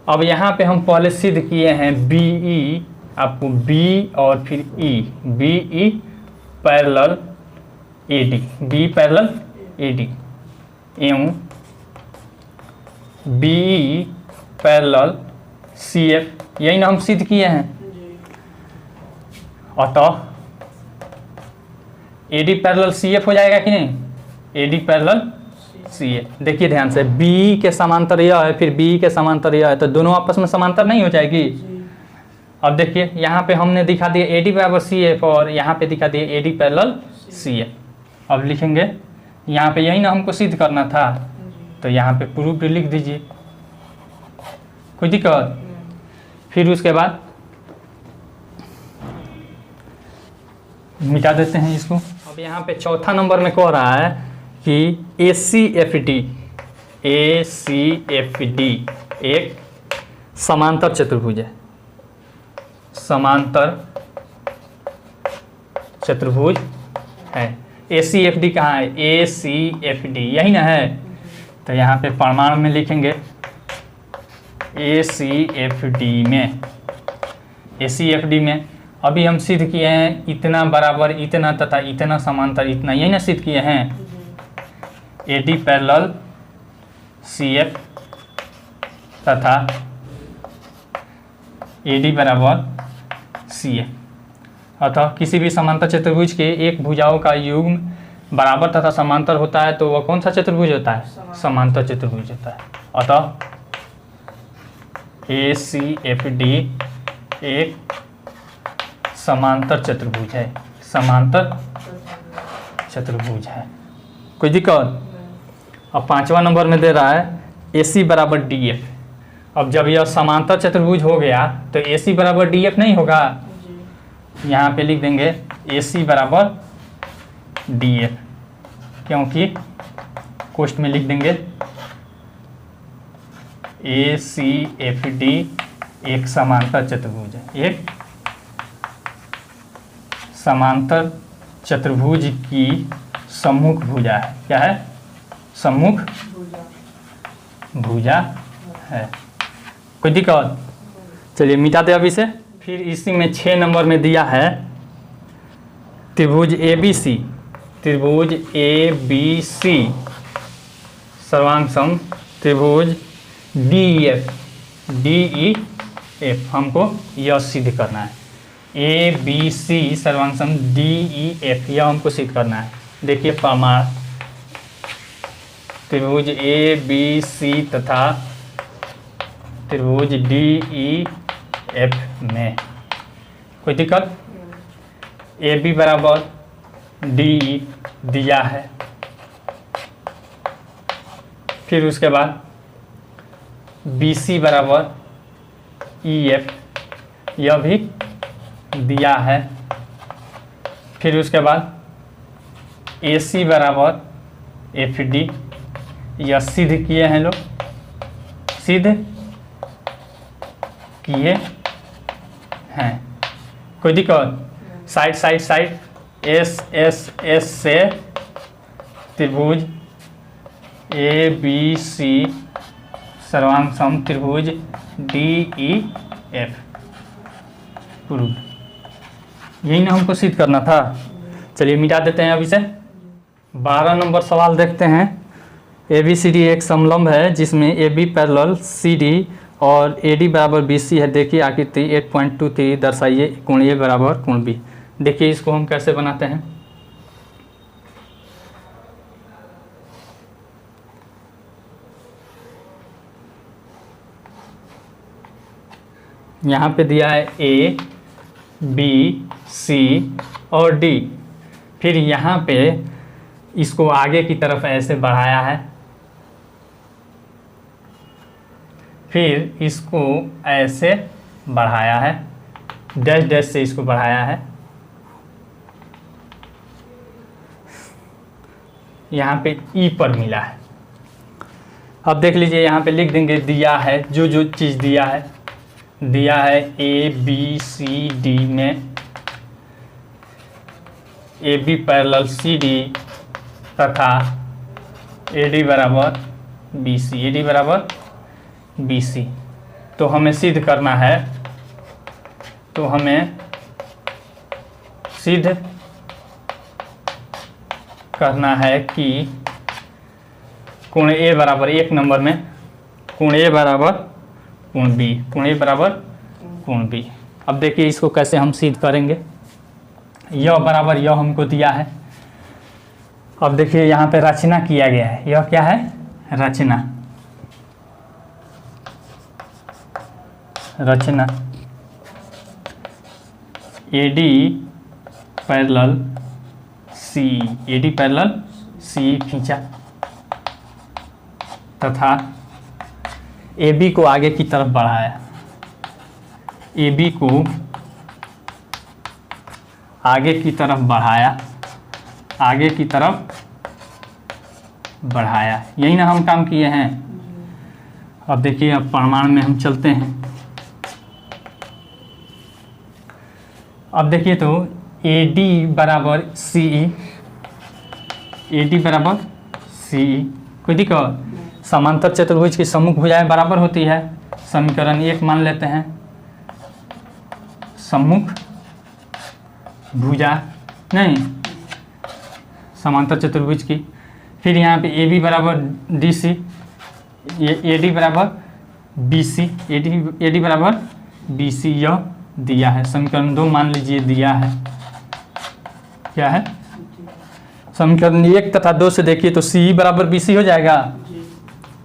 अब यहाँ पे हम पहले सिद्ध किए हैं बी ई, आपको बी और फिर E, B E parallel A D, B parallel A D एवं बी ई पैरेलल CF, यही ना हम सिद्ध किए हैं। अतः AD पैरेलल CF हो जाएगा कि नहीं, AD पैरेलल CF। देखिए ध्यान से, BE के समांतर यह है, फिर BE के समांतर यह है, तो दोनों आपस में समांतर नहीं हो जाएगी। अब देखिए यहाँ पे हमने दिखा दिया AD बराबर CF और यहाँ पे दिखा दिया AD पैरेलल CF। अब लिखेंगे यहाँ पे, यही ना हमको सिद्ध करना था, तो यहाँ पे प्रूफ लिख दीजिए, कोई दिक्कत। फिर उसके बाद मिटा देते हैं इसको। अब यहाँ पे चौथा नंबर में कह रहा है कि ACFD एक समांतर चतुर्भुज है, समांतर चतुर्भुज है। ACFD कहाँ है, ACFD यही ना है, तो यहाँ पे प्रमाण में लिखेंगे ACFD में अभी हम सिद्ध किए हैं इतना बराबर इतना तथा इतना समांतर इतना, यही ना सिद्ध किए हैं। AD पैरेलल CF तथा AD बराबर CF। अतः किसी भी समांतर चतुर्भुज के एक भुजाओं का युग्म बराबर तथा समांतर होता है तो वह कौन सा चतुर्भुज होता है, समांतर चतुर्भुज होता है। अतः ACFD एक समांतर चतुर्भुज है, समांतर चतुर्भुज है, कोई दिक्कत। अब पांचवा नंबर में दे रहा है AC बराबर DF। अब जब यह समांतर चतुर्भुज हो गया तो AC बराबर DF नहीं होगा, यहाँ पे लिख देंगे AC बराबर DF, क्योंकि कोष्ठ में लिख देंगे ACFD एक समांतर चतुर्भुज है, एक समांतर चतुर्भुज की सम्मुख भुजा है। क्या है, सम्मुख भुजा है, कोई दिक्कत। चलिए मिटाते अब इसे। फिर इसी में 6 नंबर में दिया है त्रिभुज ABC, त्रिभुज ABC सर्वांग सम त्रिभुज DEF हमको यह सिद्ध करना है। ABC सर्वांग सम DEF यह हमको सिद्ध करना है। देखिए प्रमाण, त्रिभुज ABC तथा त्रिभुज DEF में कोई दिक्कत। AB बराबर DE दिया है, फिर उसके बाद BC बराबर EF यह भी दिया है, फिर उसके बाद AC बराबर FD यह सिद्ध किए हैं लोग, सिद्ध किए हैं, कोई दिक्कत। साइड साइड साइड S से त्रिभुज ABC सर्वांग सम त्रिभुज DEF प्रूव, यही ना हमको सिद्ध करना था। चलिए मिटा देते हैं अब इसे। 12 नंबर सवाल देखते हैं। ABCD एक समलंब है जिसमें AB पैरेलल CD और AD बराबर BC है। देखिए आकृति 8.23 दर्शाइए कोण A बराबर कोण B। देखिए इसको हम कैसे बनाते हैं। यहाँ पे दिया है A, B, C और D। फिर यहाँ पे इसको आगे की तरफ ऐसे बढ़ाया है, फिर इसको ऐसे बढ़ाया है, डैश डैश से इसको बढ़ाया है, यहाँ पे E पर मिला है। अब देख लीजिए यहाँ पे लिख देंगे दिया है, जो जो चीज़ दिया है ABCD में AB पैरेलल CD तथा AD बराबर BC। तो हमें सिद्ध करना है, तो हमें सिद्ध करना है कि कोण A बराबर, 1 नंबर में कोण A बराबर कोण बी, कोण ए बराबर कोण बी। अब देखिए इसको कैसे हम सिद्ध करेंगे। यह बराबर यह हमको दिया है। अब देखिए यहाँ पे रचना किया गया है। यह क्या है? रचना। रचना AD parallel CE, AD parallel CE खींचा तथा AB को आगे की तरफ बढ़ाया। AB को आगे की तरफ बढ़ाया, आगे की तरफ बढ़ाया। यही ना हम काम किए हैं। अब देखिए अब प्रमाण में हम चलते हैं। अब देखिए तो AD बराबर CE, AD बराबर CE, कोई दिक्कत? समांतर चतुर्भुज की सम्मुख भुजाएं बराबर होती है। समीकरण 1 मान लेते हैं, सम्मुख भुजा नहीं समांतर चतुर्भुज की। फिर यहाँ पे AB बराबर DC, ये AD बराबर BC, AD बराबर BC यह दिया है। समीकरण 2 मान लीजिए दिया है। क्या है? समीकरण 1 तथा 2 से देखिए तो CE बराबर BC हो जाएगा।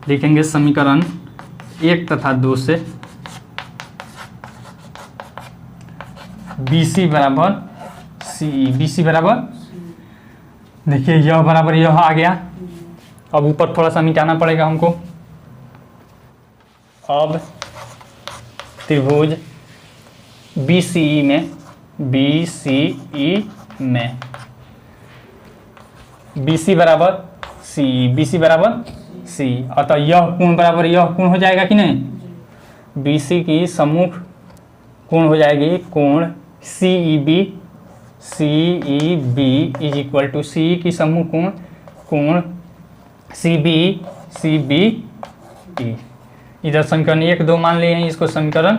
लिखेंगे समीकरण 1 तथा 2 से BC बराबर CE, BC बराबर देखिए यह बराबर यह आ गया। अब ऊपर थोड़ा सा मिटाना पड़ेगा हमको। अब त्रिभुज BCE में, BCE में BC बराबर CE, BC बराबर CE, अतः यह कोण बराबर यह कोण हो जाएगा कि नहीं? BC की सम्मुख कोण हो जाएगी कोण CEB, CEB is equal to CE की सम्मुख कोण कोण CBE। इधर समीकरण 1 2 मान लिए हैं, इसको समीकरण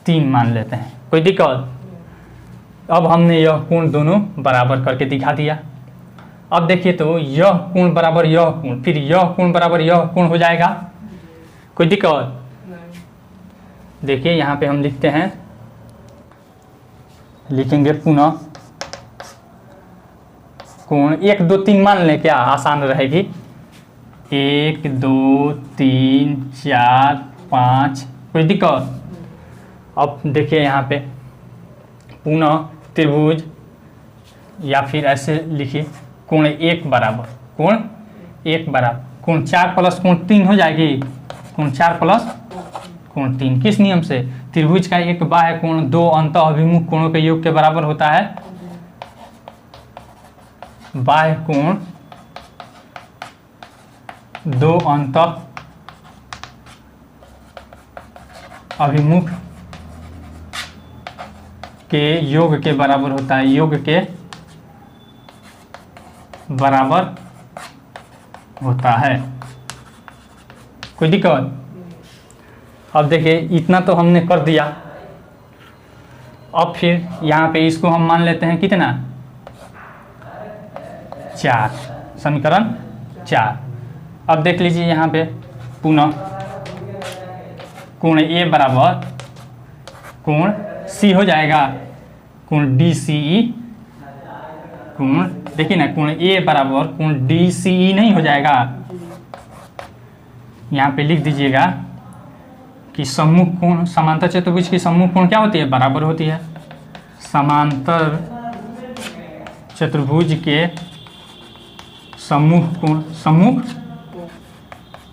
3 मान लेते हैं। कोई दिक्कत? अब हमने यह कोण दोनों बराबर करके दिखा दिया। अब देखिए तो यह कोण बराबर यह कोण, फिर यह कोण बराबर यह कोण हो जाएगा। कोई दिक्कत? देखिए यहाँ पे हम लिखते हैं, लिखेंगे पुनः कोण 1 2 3 मान लें, क्या आसान रहेगी। 1 2 3 4 5, कोई दिक्कत? अब देखिए यहाँ पे पुनः त्रिभुज, या फिर ऐसे लिखिए कोण 1 बराबर कोण 1 बराबर कोण 4 प्लस कोण 3 हो जाएगी। कोण 4 प्लस कोण 3 किस नियम से? त्रिभुज का एक बाह्य कोण 2 अंतः अभिमुख कोणों के योग के बराबर होता है। बाह्य कोण 2 अंतः अभिमुख के योग के बराबर होता है, योग के बराबर होता है। कोई दिक्कत? अब देखिए इतना तो हमने कर दिया। अब फिर यहाँ पे इसको हम मान लेते हैं कितना? 4, समीकरण 4। अब देख लीजिए यहाँ पे पुनः कोण A बराबर कोण C हो जाएगा, कोण DCE, कोण देखिए ना कोण A बराबर कोण DCE नहीं हो जाएगा। यहाँ पे लिख दीजिएगा कि सम्मुख कोण, समांतर चतुर्भुज की सम्मुख कोण क्या होती है? बराबर होती है। समांतर चतुर्भुज के सम्मुख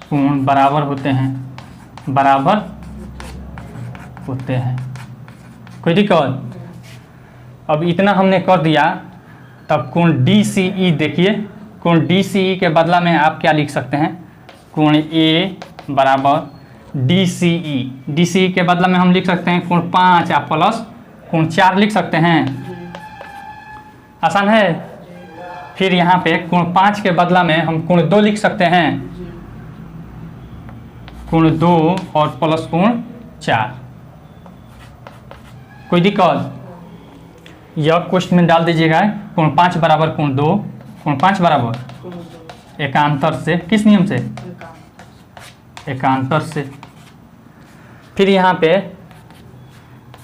कोण बराबर होते हैं, बराबर होते हैं। कोई दिक्कत? अब इतना हमने कर दिया। तब कोण DCE देखिए, कोण DCE के बदला में आप क्या लिख सकते हैं? कोण A बराबर DCE, DCE के बदला में हम लिख सकते हैं कोण 5 या प्लस कोण 4 लिख सकते हैं। आसान है। फिर यहाँ पे कोण 5 के बदला में हम कोण 2 लिख सकते हैं, कोण 2 और प्लस कोण 4। कोई दिक्कत? यह क्वेश्चन में डाल दीजिएगा कोण 5 बराबर कोण 2, कोण 5 बराबर एकांतर से, किस नियम से? एकांतर से। फिर यहाँ पे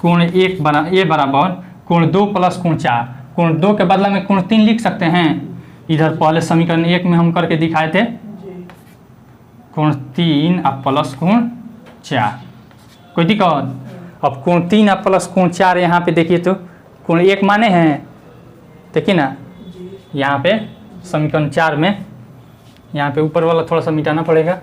कोण ए बराबर कोण 2 प्लस कोण 4। कोण 2 के बदला में कोण 3 लिख सकते हैं। इधर पहले समीकरण 1 में हम करके दिखाए थे कोण 3 अब प्लस कोण 4। कोई दिक्कत। अब कोण 3 अब प्लस कोण 4 यहाँ पे देखिए तो कोण 1 माने हैं, देखिए ना यहाँ पे समीकरण 4 में यहाँ पे ऊपर वाला थोड़ा सा मिटाना पड़ेगा।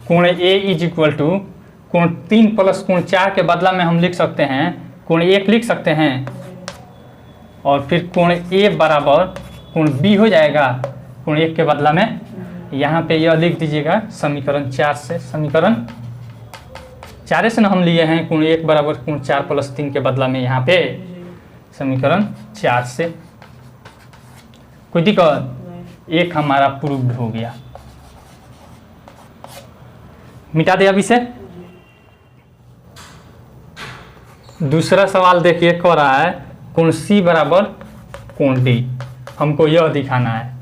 कोण ए इज इक्वल टू कोण 3 प्लस कोण 4 के बदला में हम लिख सकते हैं कोण 1 लिख सकते हैं, और फिर कोण ए बराबर कोण बी हो जाएगा कोण 1 के बदला में। यहाँ पे यह लिख दीजिएगा समीकरण 4 से, समीकरण 4 से ना हम लिए हैं कोण 1 बराबर कोण 4 प्लस 3 के बदला में, यहाँ पे समीकरण 4 से। कोई दिक्कत। एक हमारा प्रूव्ड हो गया। मिटा दे अब इसे। दूसरा सवाल देखिए कह रहा है कोण सी बराबर कोण डी। हमको यह दिखाना है,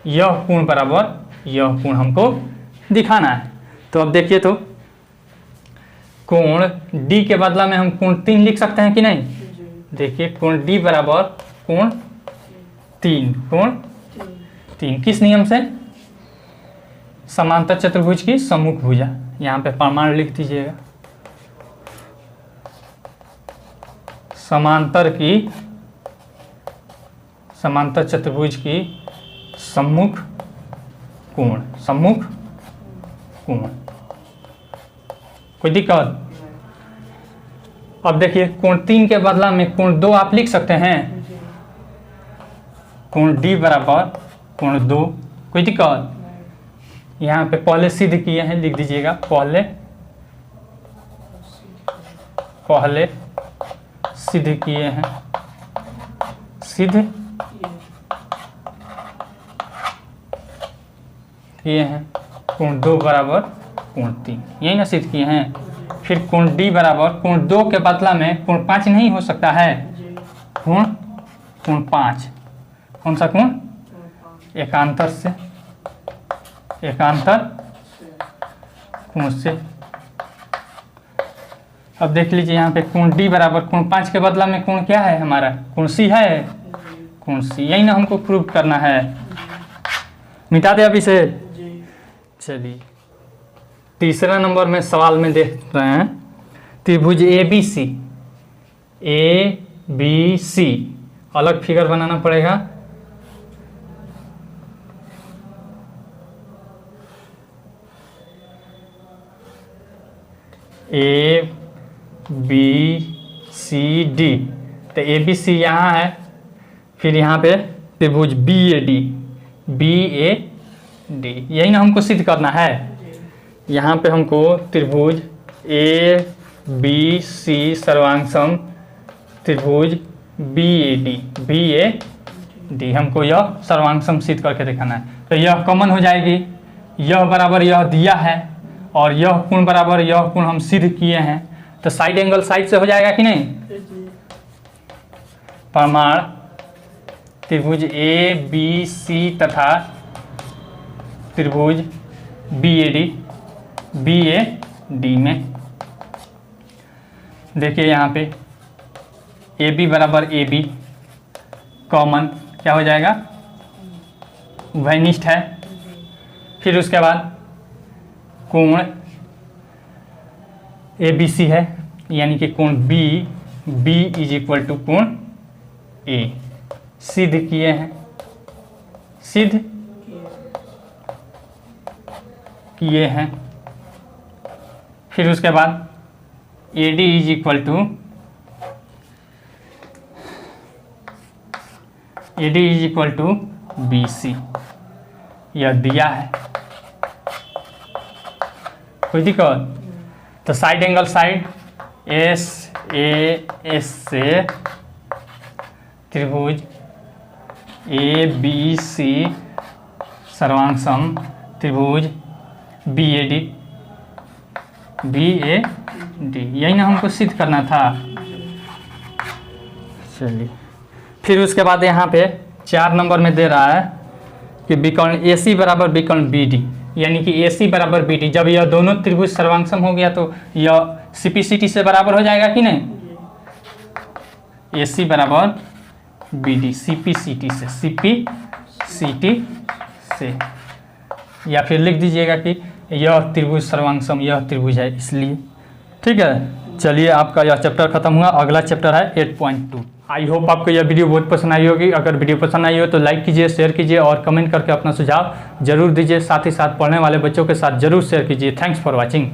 यह कोण बराबर यह कोण हमको दिखाना है। तो अब देखिए तो कोण डी के बदला में हम कोण 3 लिख सकते हैं कि नहीं। देखिए कोण डी बराबर कोण 3, कोण 3 किस नियम से, समांतर चतुर्भुज की सम्मुख भुजा। यहाँ पे प्रमाण लिख दीजिएगा, समांतर चतुर्भुज की सम्मुख कोण, सम्मुख कोण। कोई दिक्कत। अब देखिए कोण 3 के बदला में कोण 2 आप लिख सकते हैं, कोण डी बराबर कोण 2। कोई दिक्कत। यहाँ पे पहले सिद्ध किए हैं, लिख दीजिएगा पहले सिद्ध किए हैं, सिद्ध किए हैं कोण 2 बराबर कोण 3, यही ना सिद्ध किए हैं। फिर कोण डी बराबर कोण 2 के बदला में कोण 5 नहीं हो सकता है, कोण 5। कौन सा कोण, एकांतर से, एकांतर कोण से। अब देख लीजिए यहाँ पे कोण डी बराबर कोण 5 के बदला में कोण क्या है हमारा, कोण सी है, कोण सी। यही ना हमको प्रूव करना है। मिटा दे अब इसे। चलिए तीसरा नंबर में सवाल में देख रहे हैं त्रिभुज ए बी सी। अलग फिगर बनाना पड़ेगा। ए बी सी डी, तो ए बी सी यहाँ है, फिर यहाँ पे त्रिभुज बी ए डी, यही ना हमको सिद्ध करना है। यहाँ पे हमको त्रिभुज ए बी सी सर्वांग त्रिभुज बी ए डी हमको यह सर्वांग सिद्ध करके दिखाना है। तो यह कॉमन हो जाएगी, यह बराबर यह दिया है और यह कोण बराबर यह कोण हम सिद्ध किए हैं, तो साइड एंगल साइड से हो जाएगा कि नहीं। प्रमाण त्रिभुज ए बी सी तथा त्रिभुज बी ए डी में देखिए यहाँ पे ए बी बराबर ए बी कॉमन क्या हो जाएगा, उभयनिष्ठ है। फिर उसके बाद कोण ए बी सी है, यानी कि कोण बी इज इक्वल टू कोण ए, सिद्ध किए हैं, सिद्ध किए हैं। फिर उसके बाद A D is equal to B C, यह दिया है। कोई दिक्कत। तो साइड एंगल साइड एस से त्रिभुज ए बी सी सर्वांग सम त्रिभुज बी ए डी, यही ना हमको सिद्ध करना था। चलिए फिर उसके बाद यहाँ पे 4 नंबर में दे रहा है कि विकर्ण AC बराबर विकर्ण BD, यानी कि AC बराबर BD, जब यह दोनों त्रिभुज सर्वांगसम हो गया तो यह CPCT से बराबर हो जाएगा कि नहीं? AC बराबर BD CPCT से, या फिर लिख दीजिएगा कि यह त्रिभुज सर्वांगसम यह त्रिभुज है इसलिए। ठीक है, चलिए आपका यह चैप्टर खत्म हुआ। अगला चैप्टर है 8.2। आई होप आपको यह वीडियो बहुत पसंद आई होगी। अगर वीडियो पसंद आई हो तो लाइक कीजिए, शेयर कीजिए और कमेंट करके अपना सुझाव जरूर दीजिए। साथ ही साथ पढ़ने वाले बच्चों के साथ जरूर शेयर कीजिए। Thanks for watching.